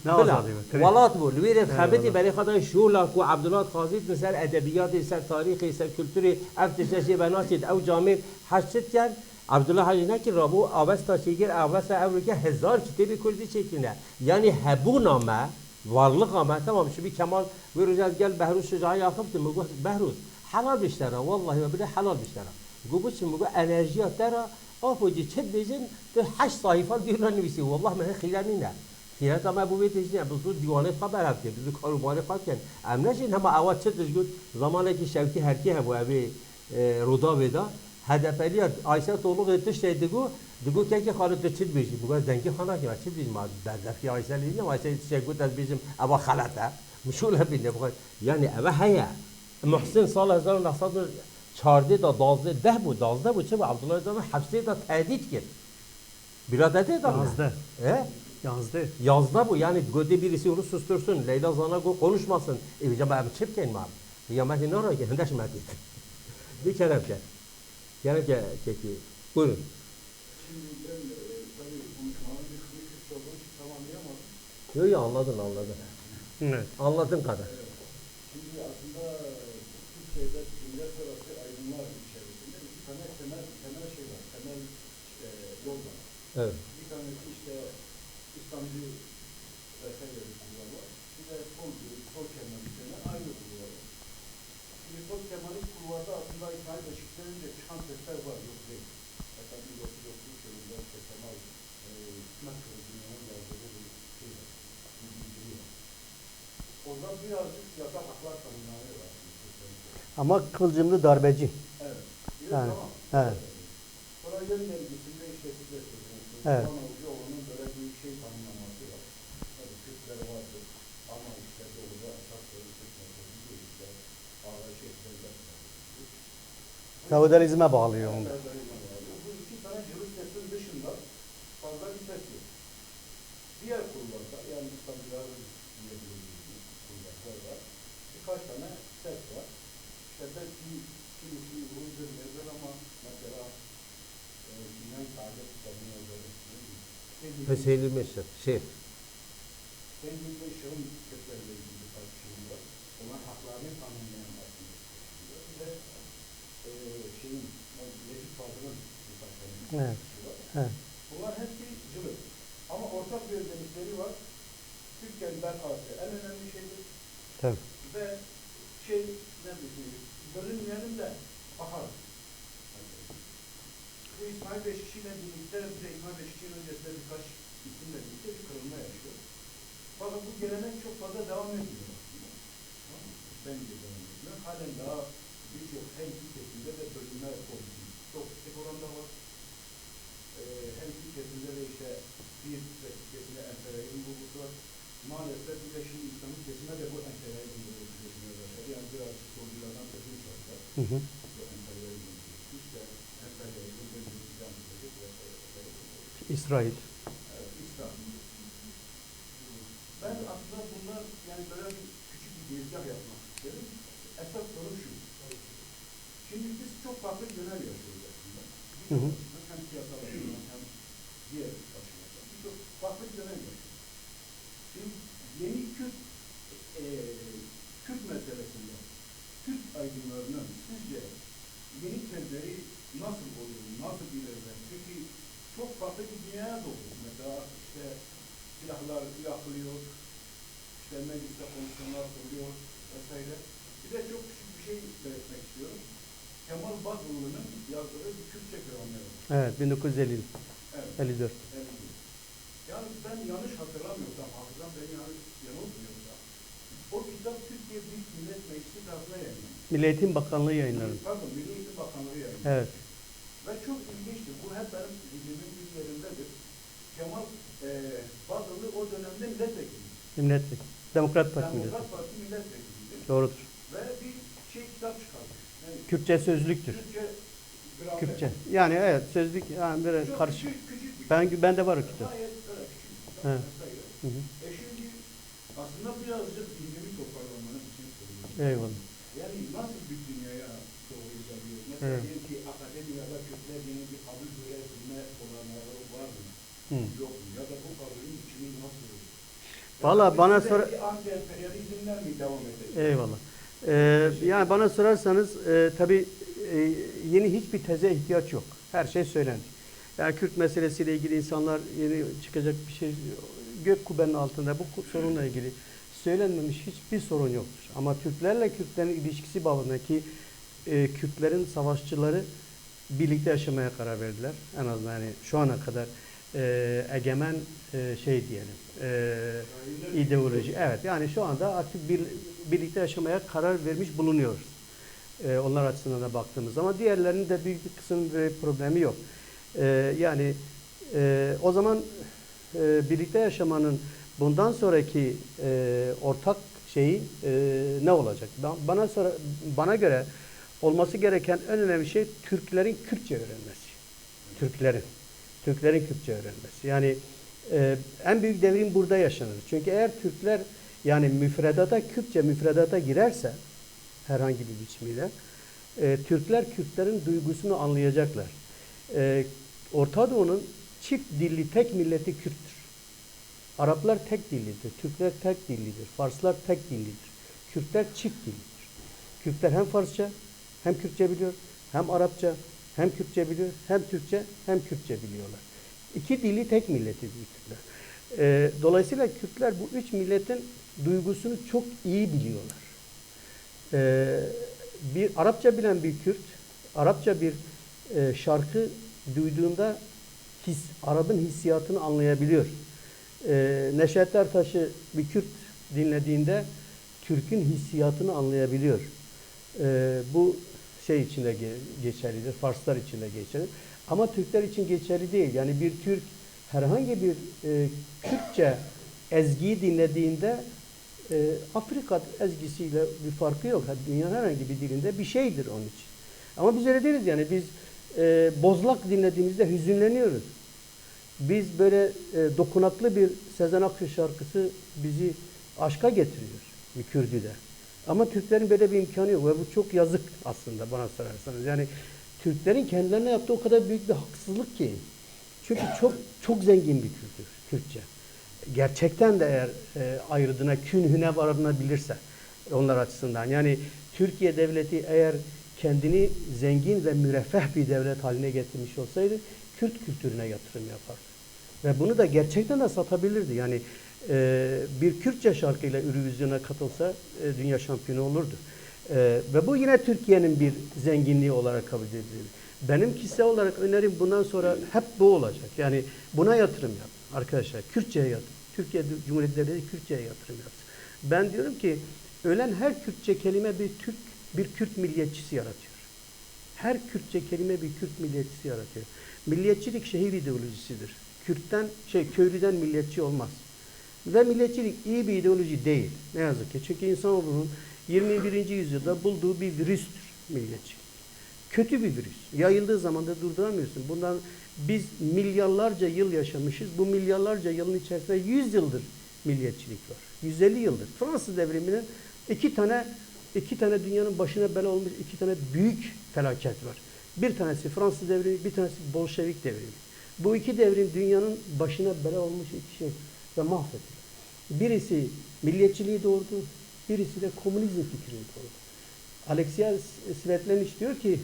Speaker 2: نه آزادی بود
Speaker 1: ولات بود ویری خبرتی برای خدای شولا کو عبدالله خازید مثل ادبیات سر تاریخی سر کلتوری افتشاشی بناسید او جامع حشد کرد عبدالله حاجی نکی رابو آوستا چیگر آوستا امریکا 1000 کتابی کردی چیکنه یعنی هبو نامه varlık ama tamam şu bir Kemal vereceğiz gel Behruz şucağı yakıptı mı Behruz halal biştara vallahi ve bile halal biştara bu için bu enerji atara afoji çet diyeceksin de 8 sayfa diyorlar nivisi vallahi men xilani ne xilani ama bu bitişine bu divane haber yaptı biz karubanı fakken amnajin ama avat çet diyecek zamanı ki şevki herki bu abi roda veda hedefeli Ayşe Toluk etişte دیگو که خالد تو چی بیشی بگو زنگی خانه که چی بیشی ما در دفعه آیسه لیدیم آیسه شگوت از بیشیم اوا خلطه مشغول بینه بگو یعنی اوا هیا محسن سال 1914 تا 12 بود چه با عبدالله زمان حبسه تا تهدید کرد برادته تا 11 bu yani göde birisi onu sustursun Leyla Zana konuşmasın evde ben çipken mi abi ya ben ne oraya ki hendeş mi dedi bir kere ki buyurun
Speaker 4: Şimdi ben tabii konuşmanın bir kısmı olduğu için tamamlayamadım.
Speaker 1: Yok anladın.
Speaker 2: Evet.
Speaker 1: Anladığın kadar.
Speaker 4: Şimdi aslında Türkiye'de millet arası ayrımlar içerisinde iki tane temel şey var. Temel yol var.
Speaker 1: Evet.
Speaker 4: Bir tanesi işte İslamcı vesaire kullar var. Bir de sol Kemalistlerine ayrı kullar var. Şimdi sol Kemalist kulvarda aslında İsmail Beşik'ten önce çıkan sesler var. Yok değil. Hatta 1993 yılında işte Kemal Hikmet Kılıcı'nın yazdığı bir şey var. Bir bildiri var. Orada birazcık siyasal haklar tanımları var.
Speaker 2: Ama kılcımlı darbeci.
Speaker 4: Evet.
Speaker 2: Yani,
Speaker 4: tamam.
Speaker 2: evet.
Speaker 4: Sonra yön vergisinde işte size söylüyorsunuz.
Speaker 2: Evet.
Speaker 4: Onun böyle bir şey tanımlaması var. Tabii Kürtler vardır. Ama işte doğuda esas böyle Türk merkezi değil. İşte ağır şeyler var.
Speaker 2: Feodalizme bağlıyor onu.
Speaker 4: Bu iki tane jürisdikasyon dışında fazla bir ses yok. Diğer kurullarda yani İslamcıların diyebileceğimiz kurullar var. Birkaç tane ses var. İşte belki kimisi uygun yazar ama mesela Sinan Saadet kitabını yazarı.
Speaker 1: Hüseyinli Meşref, Şeyh.
Speaker 4: Kendin Beşir'in Kürtlerle ilgili birkaç şey var. Onlar haklarını tanımlayan aslında. Bir de Necip Fazıl'ın birkaç tane
Speaker 2: Evet.
Speaker 4: var.
Speaker 2: Evet.
Speaker 4: Bunlar hepsi cılız. Ama ortak bir özellikleri var. Türkiye'nin bekası en önemli şeydir.
Speaker 2: Tabii.
Speaker 4: Ve ne bileyim, bölünmeyelim de bakarız. Bu İsmail Beşikçi ile birlikte, bir de İsmail Beşikçi'nin öncesinde birkaç isimle birlikte bir kırılma yaşıyor. Fakat bu gelenek çok fazla devam ediyor aslında. Bence devam ediyor. Halen daha birçok hem iki kesimde de bölünme oldu. Çok yüksek oranda var. Hem iki kesimde de işte bir kesimde emperyalizm bulgusu var. Maalesef bir de şimdi İslam'ın kesime de bu emperyalizm bulgusu geçmeye başladı. Yani birazcık solculardan sözünü çaldılar. Bu emperyalizm bulgusu. İşte emperyalizm bölümünü devam edecek vesaire.
Speaker 2: İsrail.
Speaker 4: Evet, İsrail. Ben aslında bunlar yani böyle bir küçük bir girizgah yapmak isterim. Esas soru şu.
Speaker 5: Şimdi biz çok farklı bir dönem yaşıyoruz aslında.
Speaker 2: Hı hı.
Speaker 5: Hem siyasal açıdan hem diğer açılardan. Çok farklı bir dönem yaşıyoruz. Şimdi yeni Kürt meselesinde Türk aydınlarının sizce yeni tezleri nasıl oluyor, nasıl ilerler? Çünkü çok farklı bir dünyaya doğru. Mesela işte silahlar yakılıyor, işte mecliste komisyonlar kuruluyor vesaire. Bir de çok küçük bir şey belirtmek istiyorum. Kemal Batlı'nın yazdığı bir Kürtçe gramer var.
Speaker 2: Evet, 1950,
Speaker 5: Evet.
Speaker 2: 54.
Speaker 5: Yani ben yanlış hatırlamıyorsam, hafızam beni yanıltmıyorsa, o kitap Türkiye Büyük Millet Meclisi tarafından yayınlanmış.
Speaker 2: Milli Eğitim Bakanlığı yayınladı.
Speaker 5: Pardon, Milli Eğitim Bakanlığı yayınlanmış.
Speaker 2: Evet.
Speaker 5: Ve çok ilginçtir. Bu hep benim zihnimin bir yerindedir. Kemal Batlı o dönemde milletvekili.
Speaker 2: Milletvekili. Demokrat Parti
Speaker 5: Demokrat
Speaker 2: milletvekili.
Speaker 5: Parti milletvekiliydi.
Speaker 2: Doğrudur.
Speaker 5: Ve bir kitap çıkarmış. Yani
Speaker 2: Kürtçe sözlüktür.
Speaker 5: Türkçe gramer.
Speaker 2: Kürtçe. Yani evet sözlük yani biraz
Speaker 5: Çok
Speaker 2: karışık.
Speaker 5: küçük bir kitap.
Speaker 2: Bende var o kitap.
Speaker 5: Gayet öyle küçük bir kitap.
Speaker 2: Evet.
Speaker 5: Vesaire.
Speaker 2: Hı hı.
Speaker 5: Şimdi aslında birazcık zihnimi toparlamanız için soruyorum.
Speaker 2: Eyvallah.
Speaker 5: Yani nasıl bir dünyaya doğru ilerliyor? Mesela
Speaker 2: Evet.
Speaker 5: diyelim ki akademiyada Kürtler yeni bir kabul görebilme olanları var mı?
Speaker 2: Hı.
Speaker 5: Yok mu? Ya da bu kabulün biçimi nasıl olur?
Speaker 2: Valla bana
Speaker 5: sor...
Speaker 2: sor...
Speaker 5: Anti-emperyalizmden mi devam edecek?
Speaker 2: Eyvallah. Yani bana sorarsanız tabii yeni hiçbir teze ihtiyaç yok. Her şey söylendi. Yani Kürt meselesiyle ilgili insanlar yeni çıkacak bir şey gök kubbenin altında bu sorunla ilgili söylenmemiş hiçbir sorun yoktur. Ama Türklerle Kürtlerin ilişkisi bağlamındaki Kürtlerin savaşçıları birlikte yaşamaya karar verdiler. En azından yani şu ana kadar egemen şey diyelim ideoloji. Evet yani şu anda artık birlikte yaşamaya karar vermiş bulunuyoruz. Onlar açısından da baktığımız zaman diğerlerinin de büyük bir kısmının bir problemi yok. Yani o zaman birlikte yaşamanın bundan sonraki ortak şeyi ne olacak? Bana göre olması gereken en önemli şey Türklerin Kürtçe öğrenmesi. Türklerin Kürtçe öğrenmesi. Yani en büyük devrim burada yaşanır. Çünkü eğer Türkler yani Kürtçe müfredata girerse herhangi bir biçimiyle Türkler Kürtlerin duygusunu anlayacaklar. Orta Doğu'nun çift dilli tek milleti Kürttür. Araplar tek dillidir, Türkler tek dillidir, Farslar tek dillidir. Kürtler çift dillidir. Kürtler hem Farsça hem Kürtçe biliyor, hem Arapça hem Kürtçe biliyor, hem Türkçe hem Kürtçe biliyorlar. İki dilli tek milleti Kürtler. Dolayısıyla Kürtler bu üç milletin duygusunu çok iyi biliyorlar. Bir Arapça bilen bir Kürt, Arapça bir şarkı duyduğunda Arap'ın hissiyatını anlayabiliyor. Neşet Ertaş'ı bir Kürt dinlediğinde Türk'ün hissiyatını anlayabiliyor. Bu şey içinde geçerlidir, Farslar için de geçerli. Ama Türkler için geçerli değil. Yani bir Türk herhangi bir Kürtçe ezgiyi dinlediğinde Afrika ezgisiyle bir farkı yok. Dünyanın herhangi bir dilinde bir şeydir onun için. Ama biz öyle değiliz yani. Biz Bozlak dinlediğimizde hüzünleniyoruz. Biz böyle dokunaklı bir Sezen Aksu şarkısı bizi aşka getiriyor bir Kürdü'de. Ama Türklerin böyle bir imkanı yok ve bu çok yazık aslında bana sorarsanız. Yani Türklerin kendilerine yaptığı o kadar büyük bir haksızlık ki. Çünkü çok zengin bir kültür Kürtçe. Gerçekten de eğer ayrıdığına, künhüne varılabilirse onlar açısından. Yani Türkiye devleti eğer kendini zengin ve müreffeh bir devlet haline getirmiş olsaydı Kürt kültürüne yatırım yapardı. Ve bunu da gerçekten de satabilirdi. Yani bir Kürtçe şarkıyla Eurovision'a katılsa dünya şampiyonu olurdu. Ve bu yine Türkiye'nin bir zenginliği olarak kabul edilir. Benim kişisel olarak önerim bundan sonra hep bu olacak. Yani buna yatırım yap arkadaşlar. Kürtçe'ye yatırım. Türkiye Cumhuriyeti Devleti Kürtçe'ye yatırım yapsın. Ben diyorum ki ölen her Kürtçe kelime bir Kürt milliyetçisi yaratıyor. Her Kürtçe kelime bir Kürt milliyetçisi yaratıyor. Milliyetçilik şehir ideolojisidir. Köylüden milliyetçi olmaz. Ve milliyetçilik iyi bir ideoloji değil. Ne yazık ki. Çünkü insanoğlunun 21. yüzyılda bulduğu bir virüstür milliyetçilik. Kötü bir virüs. Yayıldığı zaman da durduramıyorsun. Bundan biz milyarlarca yıl yaşamışız. Bu milyarlarca yılın içerisinde 100 yıldır milliyetçilik var. 150 yıldır. Fransız devriminin 2 tane iki tane dünyanın başına bela olmuş iki tane büyük felaket var. Bir tanesi Fransız devrimi, bir tanesi Bolşevik devrimi. Bu iki devrim dünyanın başına bela olmuş iki şey ve mahvetti. Birisi milliyetçiliği doğurdu, birisi de komünizm fikrini doğurdu. Alexia Svetlanic diyor ki,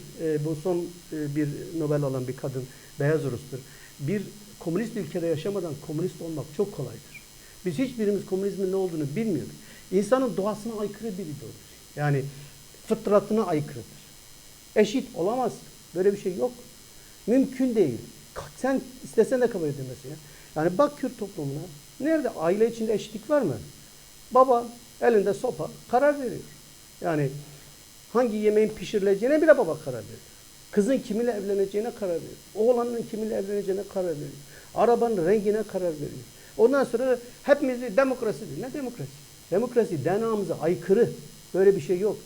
Speaker 2: bu son bir Nobel alan bir kadın, beyaz Rus'tur. Bir komünist ülkede yaşamadan komünist olmak çok kolaydır. Biz hiçbirimiz komünizmin ne olduğunu bilmiyoruz. İnsanın doğasına aykırı biri doğru. Yani fıtratına aykırıdır. Eşit olamaz. Böyle bir şey yok. Mümkün değil. Sen istesen de kabul edemezsin ya. Yani bak Kürt toplumuna. Nerede aile içinde eşitlik var mı? Baba elinde sopa karar veriyor. Yani hangi yemeğin pişirileceğine bile baba karar veriyor. Kızın kiminle evleneceğine karar veriyor. Oğlanın kiminle evleneceğine karar veriyor. Arabanın rengine karar veriyor. Ondan sonra hepimiz demokrasi diyor. Ne demokrasi? Demokrasi DNA'mıza aykırı. Böyle bir şey yok.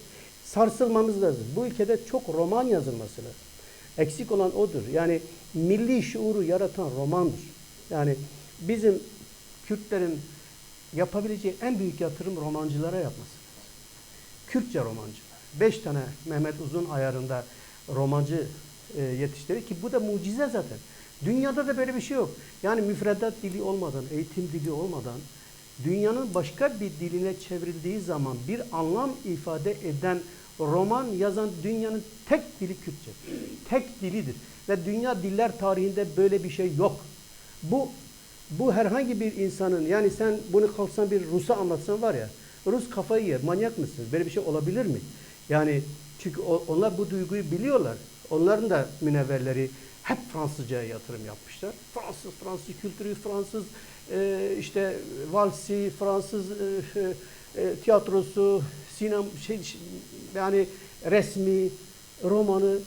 Speaker 2: Sarsılmamız lazım. Bu ülkede çok roman yazılması lazım. Eksik olan odur. Yani milli şuuru yaratan romandır. Yani bizim Kürtlerin yapabileceği en büyük yatırım romancılara yapması. Kürtçe romancılar. 5 tane Mehmet Uzun ayarında romancı yetiştirir ki bu da mucize zaten. Dünyada da böyle bir şey yok. Yani müfredat dili olmadan, eğitim dili olmadan dünyanın başka bir diline çevrildiği zaman bir anlam ifade eden roman yazan dünyanın tek dili Kürtçe. Tek dilidir. Ve dünya diller tarihinde böyle bir şey yok. Bu herhangi bir insanın, yani sen bunu kalksan bir Rus'a anlatsan var ya, Rus kafayı yer. Manyak mısın? Böyle bir şey olabilir mi? Yani çünkü onlar bu duyguyu biliyorlar. Onların da münevverleri hep Fransızcaya yatırım yapmışlar. Fransız kültürü, Fransız işte valsi, Fransız tiyatrosu, sinema, yani resmi, romanı.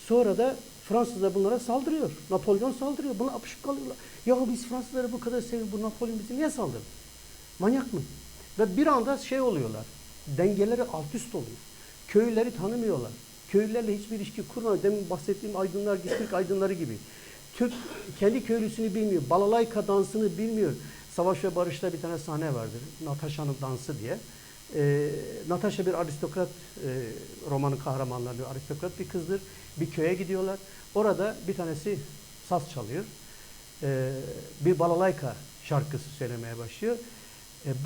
Speaker 2: Sonra da Fransızlar bunlara saldırıyor. Napolyon saldırıyor. Buna apışık kalıyorlar. Ya biz Fransızları bu kadar seviyoruz. Bu Napolyon bizi niye saldırdı? Manyak mı? Ve bir anda şey oluyorlar. Dengeleri alt üst oluyor. Köylüleri tanımıyorlar. Köylülerle hiçbir ilişki kurmuyor. Demin bahsettiğim aydınlar, Türk aydınları gibi. Türk kendi köylüsünü bilmiyor. Balalayka dansını bilmiyor. Savaş ve Barış'ta bir tane sahne vardır. Natasha'nın dansı diye. Natasha bir aristokrat, romanın kahramanları bir aristokrat bir kızdır. Bir köye gidiyorlar. Orada bir tanesi saz çalıyor. Bir balalayka şarkısı söylemeye başlıyor.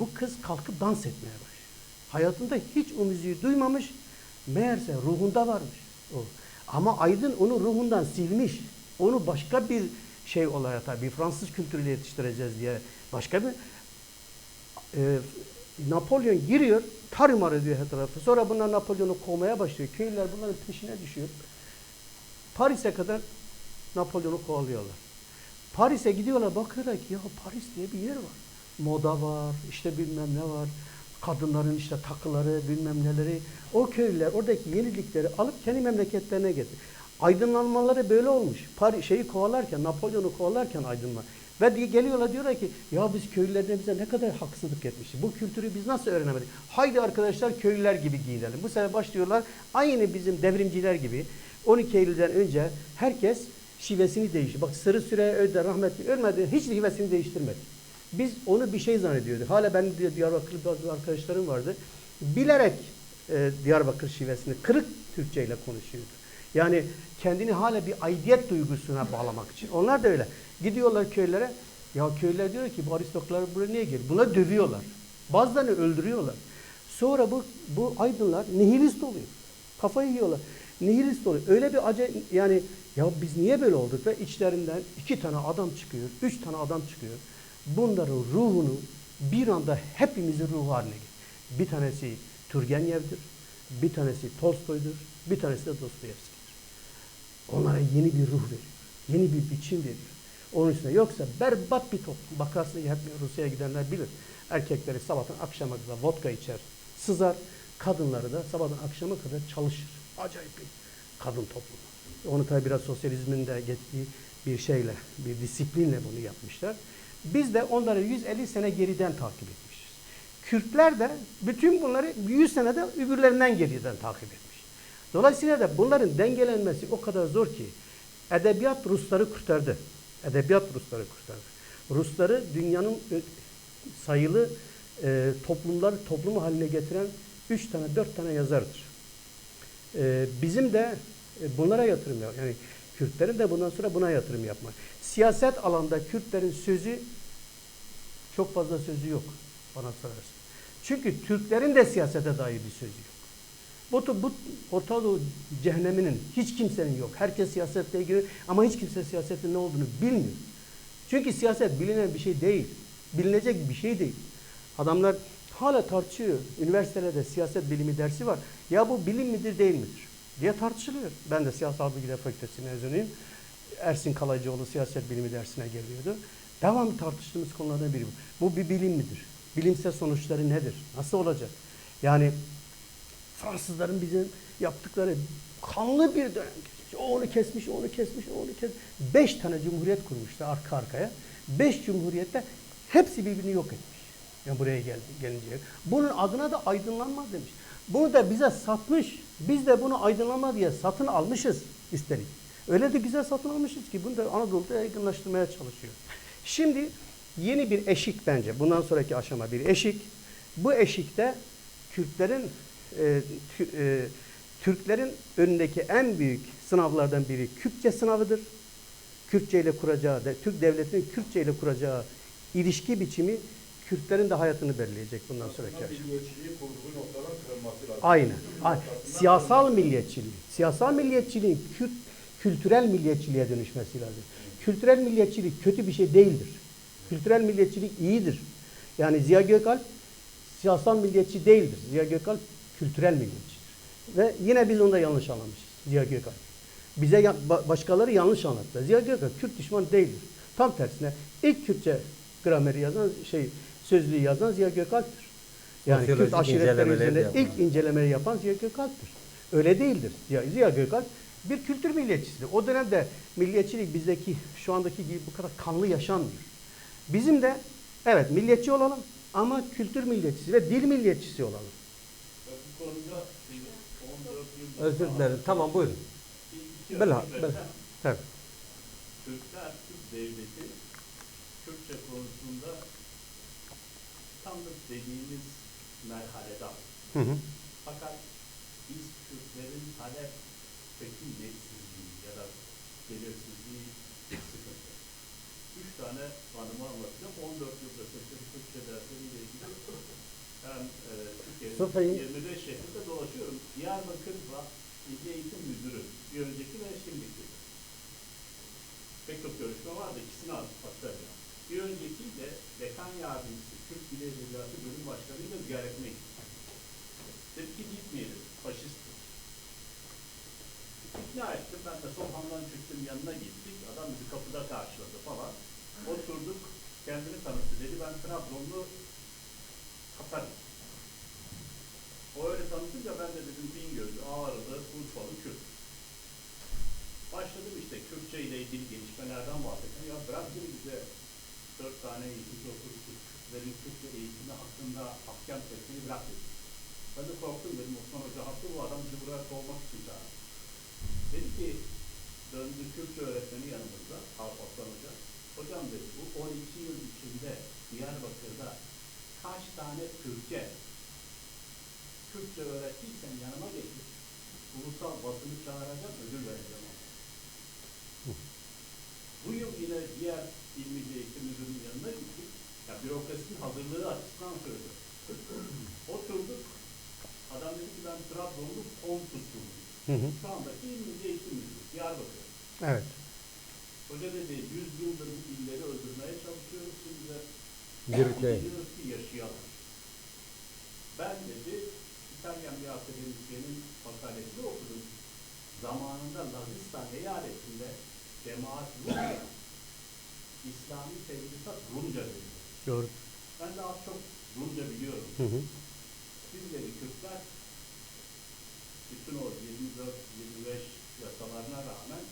Speaker 2: Bu kız kalkıp dans etmeye başlıyor. Hayatında hiç o müziği duymamış. Meğerse ruhunda varmış o. Ama aydın onu ruhundan silmiş. Onu başka bir şey olarak, tabii Fransız kültürüyle yetiştireceğiz diye başka bir Napolyon giriyor, tarumar ediyor her tarafı. Sonra bunlar Napolyon'u kovmaya başlıyor. Köylüler bunların peşine düşüyor. Paris'e kadar Napolyon'u kovalıyorlar. Paris'e gidiyorlar, bakıyorlar ki ya Paris diye bir yer var. Moda var, işte bilmem ne var. Kadınların işte takıları, bilmem neleri. O köylüler oradaki yenilikleri alıp kendi memleketlerine getiriyor. Aydınlanmaları böyle olmuş. Şeyi kovalarken, Napolyon'u kovalarken aydınlan. Ve geliyorlar diyorlar ki ya biz köylülerine bize ne kadar haksızlık etmişiz. Bu kültürü biz nasıl öğrenemedik? Haydi arkadaşlar köylüler gibi giyinelim. Bu sefer başlıyorlar aynı bizim devrimciler gibi. 12 Eylül'den önce herkes şivesini değişti. Bak Sırrı Süreyya Önder rahmetli ölmedi. Hiç şivesini değiştirmedi. Biz onu bir şey zannediyorduk. Hala benim Diyarbakırlı arkadaşlarım vardı. Bilerek Diyarbakır şivesini kırık Türkçe ile konuşuyordu. Yani kendini hala bir aidiyet duygusuna bağlamak için. Onlar da öyle. Gidiyorlar köylere. Ya köylüler diyor ki bu aristokratlar buraya niye geliyor? Buna dövüyorlar. Bazılarını öldürüyorlar. Sonra bu aydınlar nihilist oluyor. Kafayı yiyorlar. Nihilist oluyor. Öyle bir acayip, yani ya biz niye böyle olduk? Ve içlerinden 2 tane adam çıkıyor, 3 tane adam çıkıyor. Bunların ruhunu bir anda hepimizin ruhu haline getiriyor. Bir tanesi Turgenev'dir, bir tanesi Tolstoy'dur, bir tanesi de Dostoyevski'dir. Onlara yeni bir ruh veriyor, yeni bir biçim veriyor. Onun üstüne yoksa berbat bir toplum. Bakarsın hep Rusya'ya gidenler bilir. Erkekleri sabahtan akşama kadar vodka içer, sızar. Kadınları da sabahtan akşama kadar çalışır. Acayip bir kadın toplumu. Onu tabi biraz sosyalizmin de getirdiği bir şeyle, bir disiplinle bunu yapmışlar. Biz de onları 150 sene geriden takip etmişiz. Kürtler de bütün bunları 100 senede öbürlerinden geriden takip etmiş. Dolayısıyla da bunların dengelenmesi o kadar zor ki edebiyat Rusları kurtardı. Edebiyat Rusları kurtardı. Rusları dünyanın sayılı toplumu haline getiren 3 tane 4 tane yazardır. Bizim de bunlara yatırım yap. Yani Kürtlerin de bundan sonra buna yatırım yapmak. Siyaset alanda Kürtlerin sözü çok fazla sözü yok bana sorarsın. Çünkü Türklerin de siyasete dair bir sözü yok. Bu Orta Doğu cehenneminin hiç kimsenin yok. Herkes siyasetle ilgili ama hiç kimse siyasetin ne olduğunu bilmiyor. Çünkü siyaset bilinen bir şey değil. Bilinecek bir şey değil. Adamlar hala tartışıyor. Üniversitelerde siyaset bilimi dersi var. Ya bu bilim midir değil midir diye tartışılıyor. Ben de Siyasal Bilgiler Fakültesi mezunuyum. Ersin Kalaycıoğlu siyaset bilimi dersine geliyordu. Devamlı tartıştığımız konulardan biri bu. Bu bir bilim midir? Bilimsel sonuçları nedir? Nasıl olacak? Yani Fransızların bizim yaptıkları kanlı bir dönem. O onu kesmiş, o onu kesmiş, o onu kesmiş. 5 tane cumhuriyet kurmuşlar arka arkaya. 5 cumhuriyette hepsi birbirini yok etmiş. Yani buraya gelince. Bunun adına da aydınlanma demiş. Bunu da bize satmış. Biz de bunu aydınlanma diye satın almışız üstelik. Öyle de güzel satın almışız ki bunu da Anadolu'da yaygınlaştırmaya çalışıyor. Şimdi yeni bir eşik bence. Bundan sonraki aşama bir eşik. Bu eşikte Türklerin önündeki en büyük sınavlardan biri Kürtçe sınavıdır. Kürtçe ile kuracağı, Türk devletinin Kürtçe ile kuracağı ilişki biçimi Kürtlerin de hayatını belirleyecek bundan sonraki aşama.
Speaker 5: Milliyetçiliği kurduğu noktadan kırılması lazım.
Speaker 2: Aynen. Siyasal milliyetçiliği. Siyasal milliyetçiliğin kültürel milliyetçiliğe dönüşmesi lazım. Kültürel milliyetçilik kötü bir şey değildir. Kültürel milliyetçilik iyidir. Yani Ziya Gökalp siyasal milliyetçi değildir. Ziya Gökalp kültürel milliyetçidir. Ve yine biz onu da yanlış anlamışız. Ziya Gökalp. Bize başkaları yanlış anlattı. Ziya Gökalp Kürt düşmanı değildir. Tam tersine ilk Kürtçe grameri yazan sözlüğü yazan Ziya Gökalp'tir. Yani Kürt aşiretleri üzerinde ilk incelemeyi yapan Ziya Gökalp'tir. Öyle değildir. Ziya Gökalp bir kültür milliyetçisidir. O dönemde milliyetçilik bizdeki şu andaki gibi bu kadar kanlı yaşanmıyor. Bizim de evet milliyetçi olalım ama kültür milliyetçisi ve dil milliyetçisi olalım.
Speaker 5: Bu konuda 14 yıl
Speaker 1: Özür dilerim. Tamam buyurun. Tabii.
Speaker 5: Türkler, Türk devleti Kürtçe konusunda tam da dediğimiz merhalede. Fakat biz Kürtlerin talepteki netsizliği ya da belirsizliği sıkıntı. 3 tane anımı anlatacağım. 14 yılda seçtiğim Kürtçe dersleriyle ilgili ben Türkiye'nin 25 şehrinde dolaşıyorum. Diyarbakır Milli Eğitim Müdürü bir önceki ve şimdiki. Pek çok görüşme vardı. İkisini aktaracağım. Bir önceki de dekan yardımcısı Kürt Dili Edebiyatı Bölüm Başkanı'yla ziyaretine gittim. Dedi ki gitmeyelim. Faşisttir. İkna ettim. Ben de Soğan'dan çıktım yanına gittik. Adam bizi kapıda karşıladı falan. Oturduk. Kendini tanıttı. Dedi ben Trabzonlu Tatarım. O öyle tanıtınca ben de dedim Bingöl'lü, Ağrı'da, Urfalı Kürt. Başladım işte Kürtçe ile ilgili gelişmelerden bahsettim. Ya bırak dedi bize 4 tane eğitimci oturttuk. Kürtlerin Kürtçe eğitimi hakkında ahkam kesmeyi bırak dedi. Ben de korktum dedim Osman Hoca haklı bu adam bizi buraya kovmak için çağırdı. Dedi ki döndü Kürtçe öğretmeni yanımızda Osman Hoca. Hocam dedi bu 12 yıl içinde Diyarbakır'da kaç tane Kürtçe öğrettiysen yanıma getir. Ulusal basını çağıracağım, ödül vereceğim. Bu yıl yine diğer İl Milli Eğitim Müdürü'nün yanına gittik. Ya bürokrasinin hazırlığı açısından söylüyorum. Oturduk. Adam dedi ki ben Trabzonlu Pontus'um. Şu andaki İl Milli Eğitim Müdürü. Diyarbakır.
Speaker 2: Evet.
Speaker 5: Hoca dedi 100 yıldır bu illeri öldürmeye çalışıyoruz. Şimdi de diyoruz ki yaşayalım. Ben dedi İtalyan bir akademisyenin makalesini okudum. Zamanında Lazistan eyaletinde cemaat Rumca, İslami tedrisat Rumca dedi.
Speaker 2: Doğru.
Speaker 5: Ben de az çok Rumca biliyorum. Bizleri Kürtler bütün o 24-25 yasalarına rağmen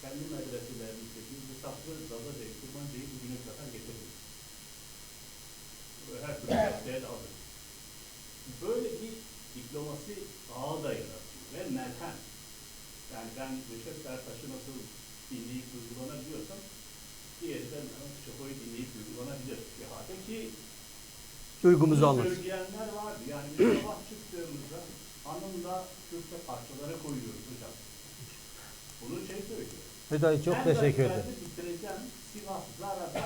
Speaker 5: kendi medreselerimizdeki Mısaflı, Zazaca, Kurmanca'yı bugüne kadar getirdik. Her türlü gazeteye de aldık. Böyle bir diplomasi ağı da yaratıyor ve melhem. Yani ben Neşet Ertaş'ı nasıl dinleyip duygulanabiliyorsam diğeri de Mehmet Şako'yu dinleyip duygulanabilir. Bir halde ki
Speaker 2: Duygumuzu
Speaker 5: Bunu
Speaker 2: anlat.
Speaker 5: söyleyenler vardı. Yani biz sabah çıktığımızda hanımla Kürtçe parçaları koyuyoruz hocam. Bunu şey söylüyor.
Speaker 1: Hüdayi çok teşekkür ederim.
Speaker 5: Ben de bitireceğim. Sivas Zara'da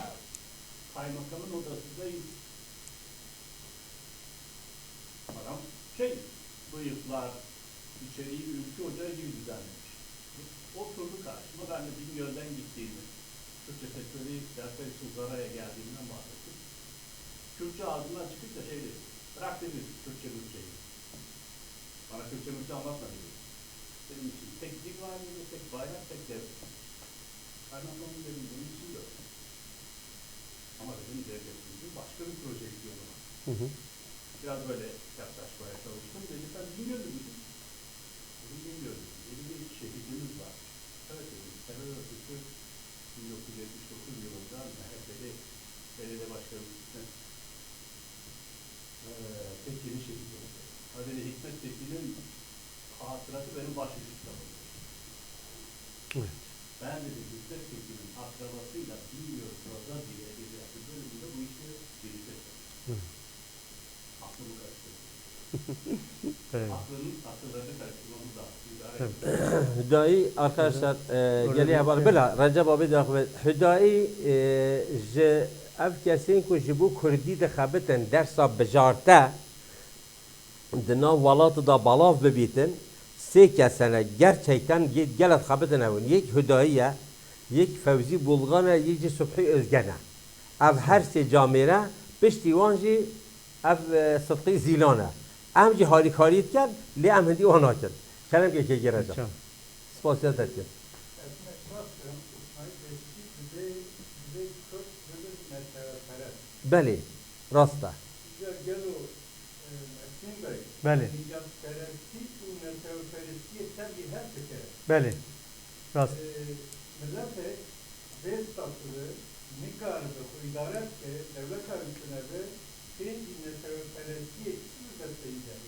Speaker 5: kaymakamın odasındayız. Adam şey, bıyıklar, içeriği ülke ocağı gibi düzenlemiş. Oturdu karşıma, ben de Bingöl'den gittiğimi, Türkçe sektörü dersi Zara'ya geldiğimden bahsettim. Kürtçe ağzından çıkınca şey dedi, bırak dedi Kürtçe Mürtçe'yi. Bana Kürtçe Mürtçe anlatma dedi. Benim için tek din var dedi, tek bayrak, tek devlet. Kaymakamın dedim, bunun için de öyle. Ama dedim devletimizin başka bir projeksiyonu var.
Speaker 2: Hı hı.
Speaker 5: Biraz böyle yaklaşmaya çalıştım. Dedi sen Bingöl'lü müsün? Dedim Bingöl'lü. Dedi bir şehidimiz var. Evet dedim. Terör örgütü 1979 yılında MHP'li belediye başkanı Tekin'in şehidi oldu. Ha dedi Hikmet Tekin'in hatıratı benim başucu kitabımdır.
Speaker 2: Evet.
Speaker 5: Ben dedi Hikmet Tekin'in akrabasıyla bilmiyorum Roza diye edebiyatı bölümünde bu işi birlikte çalıştım. Aklımı karıştırdım.
Speaker 2: Evet.
Speaker 5: Akıllarını karıştırmamız lazım.
Speaker 1: Hüdayi arkadaşlar geliye var bila Recep abi de Hüdayi ji ev kesin ku ji bu Kurdî de xebitin dersa bijarte di nav welatê da balav bibîtin sê kesene gerçekten gelek xebitin evin yek Hüdayi ye yek Fevzî Bulgan e yek jî Subhî Özgen e ev her sê camêre piştî wan jî ev Sıdkî Zîlan e em jî halîkarî dikin lê em hindî wan nakin kerem ki gireceğim.
Speaker 2: Tamam.
Speaker 1: Spasiyon terkin.
Speaker 3: Esmek Şuras'ın İsmail Beşik'i bize Kürt bölüm meseleleri.
Speaker 1: Beli. Rasta.
Speaker 3: Güzel gel o Ersin Bey.
Speaker 2: Bəli.
Speaker 3: Nicat Peresti tu Netev Peresti'ye tabi her tekere.
Speaker 2: Bəli. Rast.
Speaker 3: Millete bez tatlı nikarı bu idare ki devlet arasına ve kendi Netev Peresti'ye siz de seyirler.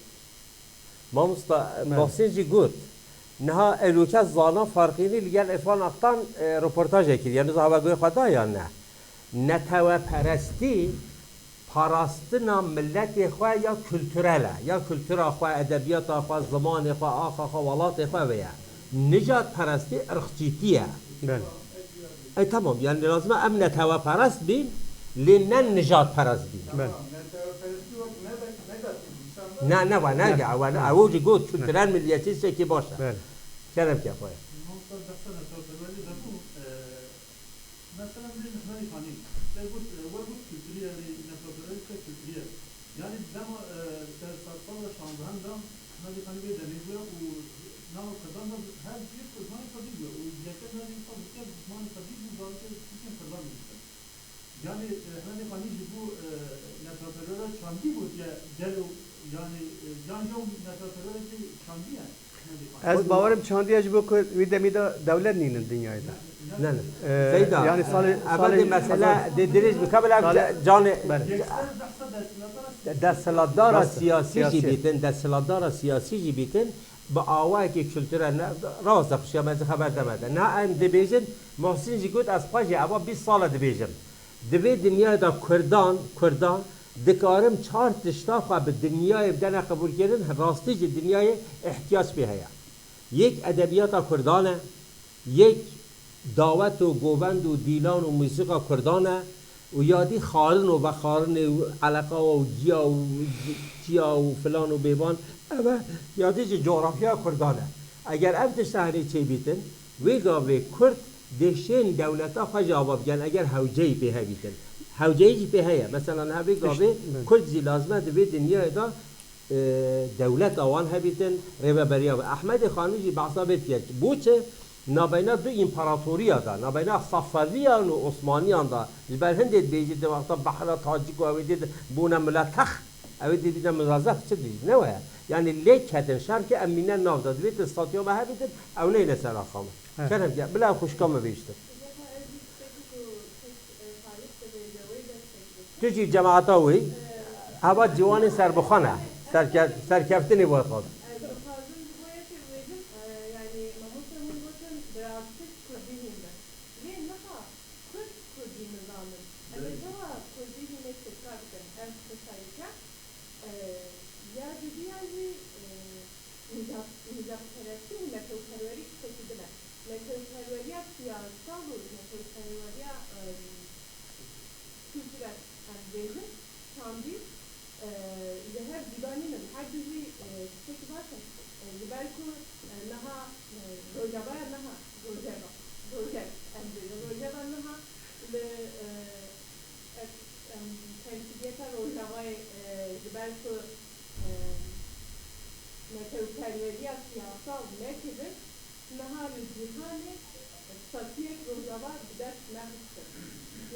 Speaker 1: Mamusta Mohsin jî got. Niha elûke zana farkînî li gel Irfan Aktan röportaj ekir. Yani zavagoy xweda ya ne? Neteweperestî parastina milletê xwe ya kültürel e. Ya kültüra xwe, edebiyata xwe, zimanê xwe, axa xwe, welatê xwe ve ye. Nicat perestî irxçîtî ye.
Speaker 2: Bəli.
Speaker 1: Tamam yani lazım em neteweperest bin lê ne nicat perest bin.
Speaker 2: Bəli.
Speaker 3: Netev Peresti yok negatif insanlar.
Speaker 1: Ne var ne ge ew jî got kültürel milliyetî sekî baş e.
Speaker 2: Bəli.
Speaker 1: Kerem ki xwe.
Speaker 3: Monster dasana tavsiyeleri de bu. Mesela bir hani bu kültürü ne kültürü. Yani demo sarsalla şanzıhandan hani bir de bu nam kadar da her bir uzman tabii o yakın bir insan bir uzman tabii bu zaten bütün kadar yani hani bu network'lara şandı bu ya gel yani yan network'lara şandı yani.
Speaker 2: Ez bavarım çandiya ji bo ku wî demî de devlet nînin dünyayê de.
Speaker 1: Ne ne.
Speaker 2: Zeyda. Yani
Speaker 1: Evvel mesela dediniz mi kabel canı desthilatdara siyasi jî bîtin desthilatdara siyasi jî bîtin bi awayekî kültürel rast xuşiya me xeber demede. Ne em dibêjin Mohsin jî got ez xwe jî eva 20 sal dibêjim. Divê dünyaya da Kurdan dikarim çar tişta xwe bi dünyayê bidene qebûlkirin rastî jî dünyayê ihtiyaç pê heye. Yek edebiyata Kurdan e, yek davet û govend û dîlan û musîqa Kurdan e û yadî xarin û vexarinê û eleqa û ciya û filan û bêvan ev e yadî jî coğrafya Kurdan e. Eger ev tişta herî çêbîtin wê gavê Kurd deşên dewleta xwe jî ava bikin eger hewceyî pê hebîtin. Hewceyî jî pê heye. Mesela hevê gavê Kurd jî lazim e divê dünyayê da devlet awan hebîtin rêveberiya ve Ahmedê Xanî jî behsa vê diye. Bûçe nabeyna du împaratoriya da, nabeyna Safaviyan û Osmaniyan da ji ber Hindê dibêjî di wexta behra Tacik û evê dî bûne miletex evê dî bîne mirazef çi dî ne weye? Yani lêk hetin şerke em mîne nav da divê statûya me hebîtin ew neyne ser axame. Kerem ki bila xuşka me bêjtir. Tu jî cemaata wî heva ciwanê serbixwe ne. Serkeftinê bo xwe.
Speaker 6: ya dediği mücadelesi meteoroloji şekilde meteoroloji siyasal meteoroloji kültürel anlayışı tamir her divanının her düzey şekli varsa belki naha rojava naha rojava naha ve temsiliyete rojava'yı belki meteoroloji siyasal merkezi naha cihane satiyek rojava gider merkezi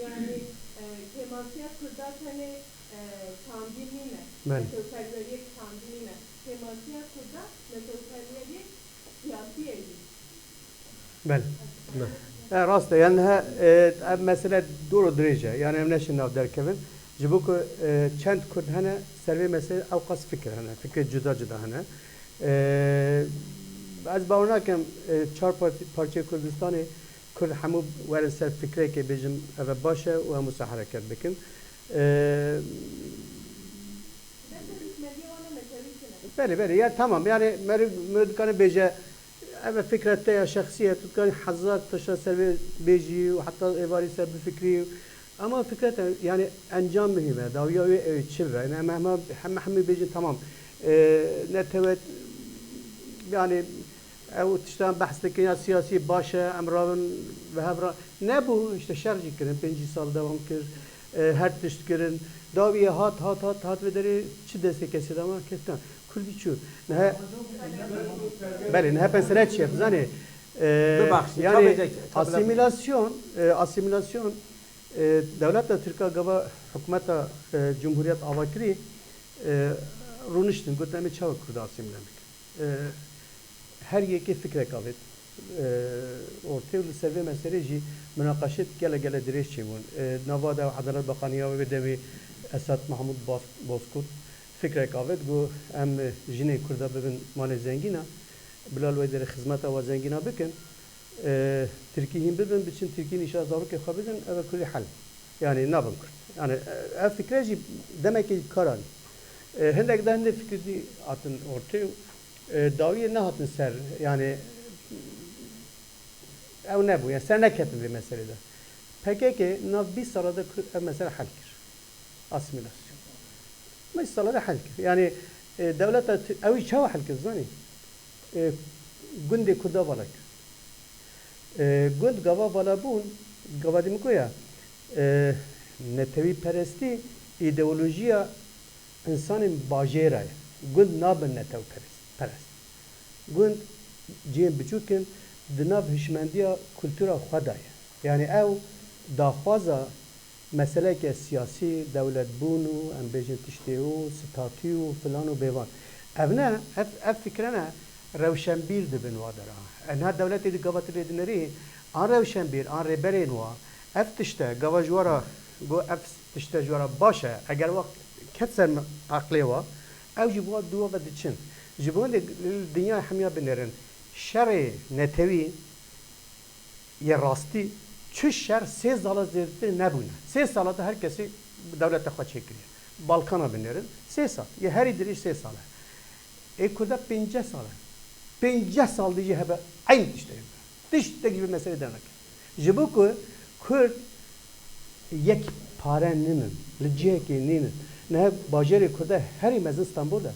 Speaker 6: yani kemasiyat kurdatane tandimine meteoroloji tandimine kemasiyat kurdat meteoroloji siyasi eğitim.
Speaker 2: بله راسته يعني ها مسألة دور درجة يعني أنا شنو در كمان جبوك چند كرد هنا سري مسألة أو قص فكر هنا فكر جدا جدا هنا از باورنا کم چهار پارچه کردستانی کرد همو ورن سر فکره که بجم او باشه و همو حرکت بکن بله بله yani tamam yani مردكان بيجا أما فكرة يا شخصية كان حظات تشرح سر بيجي وحتى إباري سر بفكري أما فكرة يعني أنجام مهمة داوية تشبه يعني هم حمي بيجي تمام نتوت يعني أو تشتغل بحث كنا سياسي باشا أمران وهبرا نبو اشتشارجي كرن 5 سال دوام كر هر تشتكرن داوية هات ودري چه دسته کسی دام کستان کلی چو نه بله نه مثلا چیه بزنی yani asimilasyon devlet Türkiye gava hükümeta Cumhuriyet avakiri runiştin gotami çavuk kurda asimilemek her yeki fikre kavet ortaya ulu seviye meseleci münakaşet gele direş çimun Navada Adalet Bakanı'ya ve devi Esat Mahmud Bozkurt fikre kavet bu em jine kurda bebin mane zengina Bilal ve deri hizmeta ve zengina bikin Türkiye'nin bebin biçin Türkiye'nin işe zaruk ekabidin eve kulli hal yani nabın kurt yani ev fikreci demek ki karan hendek de hende fikri atın ortaya daviye ne hatın ser yani ev ne bu yani ser ne ketin bir meselede PKK nav bir sırada mesela halkir asimilasyon mesela halkir yani devlet evi çava halkir zani gündi kurda balak günd gava balabun gavadim koya netevi peresti ideolojiya insanın bajera günd nabın netev perest günd cem biçukin dinav hişmendiya kültüra xadaya yani ev daxwaza mesele ke siyasi devlet bunu em bejin tişteu statü falan bevan evne ev fikrene rewşenbîr dibin wadera enha devletê di gavatê dinerî an rewşenbîr an rêberên wa ev tişte gava ji wara got ev tişte ji wara baş e eger waq ket ser aqlê wa ew jî bo duwa ve diçin ji bo dünya hemiya binerin şerê netewî ye rastî çi şer 3 sala zêdetir nebûne 3 salada herkesî devlete xwe çêkiriye Balkana binerin 3 sal ye herî dirîj 3 sal e kurda 5 sal 5 sal dijî hebe eyn tişte gibi mesele demek ji bo ku Kurd yek pare ninin li cihekê ninin ne bajarê Kurda herî mezin İstanbul'da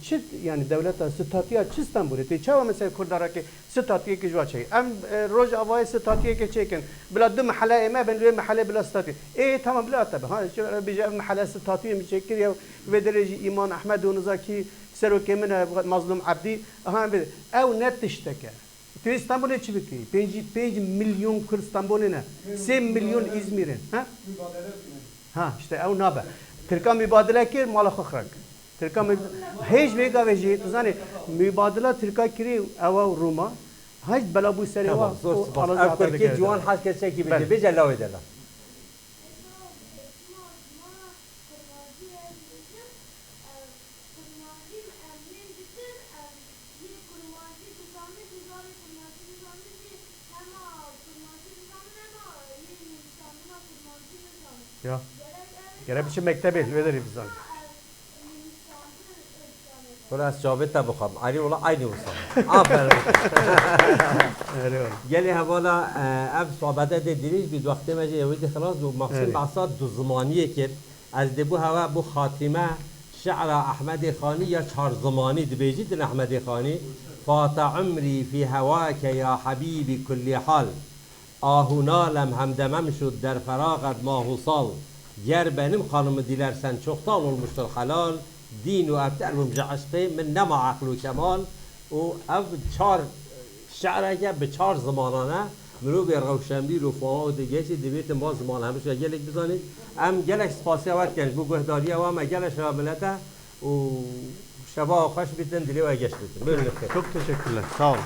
Speaker 2: çi yani devlet statüya çi İstanbul'da te çava mesela Kurdara ki statüye ki jwa çey em roj avay statüye ki çekin bila du mahalle ema ben re mahalle bila statü tamam bila tabi ha bija mahalle statüye mi çekir ya ve derece İman Ahmed Onuzaki serok emine mazlum abdi ha bir ev net işteke te İstanbul'e çi biki 5 milyon Kurd İstanbul'e ne 3 milyon İzmir'in ha işte ev nabe Türkan mübadele kir mala khakrak Türkan hiç mega veji tuzani mübadele Türkan kiri ava Roma hiç bela bu seri var
Speaker 1: ev Türkiye civan has kesek gibi de beje lav ederler ya. Gene biçim mektebi, öyle bir zan. حالا از جاوید بخوام علی ولی عینی وصل آفرین
Speaker 2: Eyvallah.
Speaker 1: گلی حوالا اب صحبت دیدیش بید وقتی مجی اوید خلاص دو مقصد
Speaker 2: Evet.
Speaker 1: بحثات دو زمانیه کرد از دبو هوا بو خاتمه شعر احمد خانی یا چهار زمانی دبیجی دن احمد خانی فات عمری فی هواک یا حبیبی کلی حال آهونالم همدمم شد در فراغت ماه و سال گر benim kanımı dilersen çoktan olmuştur halal din و ابتر و عشقی من نما عقل و کمال و ev çar شعره که به چهار زمانانه مرو به روشنبی و فاما و دیگه چی دویت ما زمان همش گلک بزنید ام گلک سپاسی وقت کنج بو گهداری و ام گلک شاملته و شبا خوش بیتن دلی و گشت بیتن.
Speaker 2: Çok teşekkürler. Sağ olun.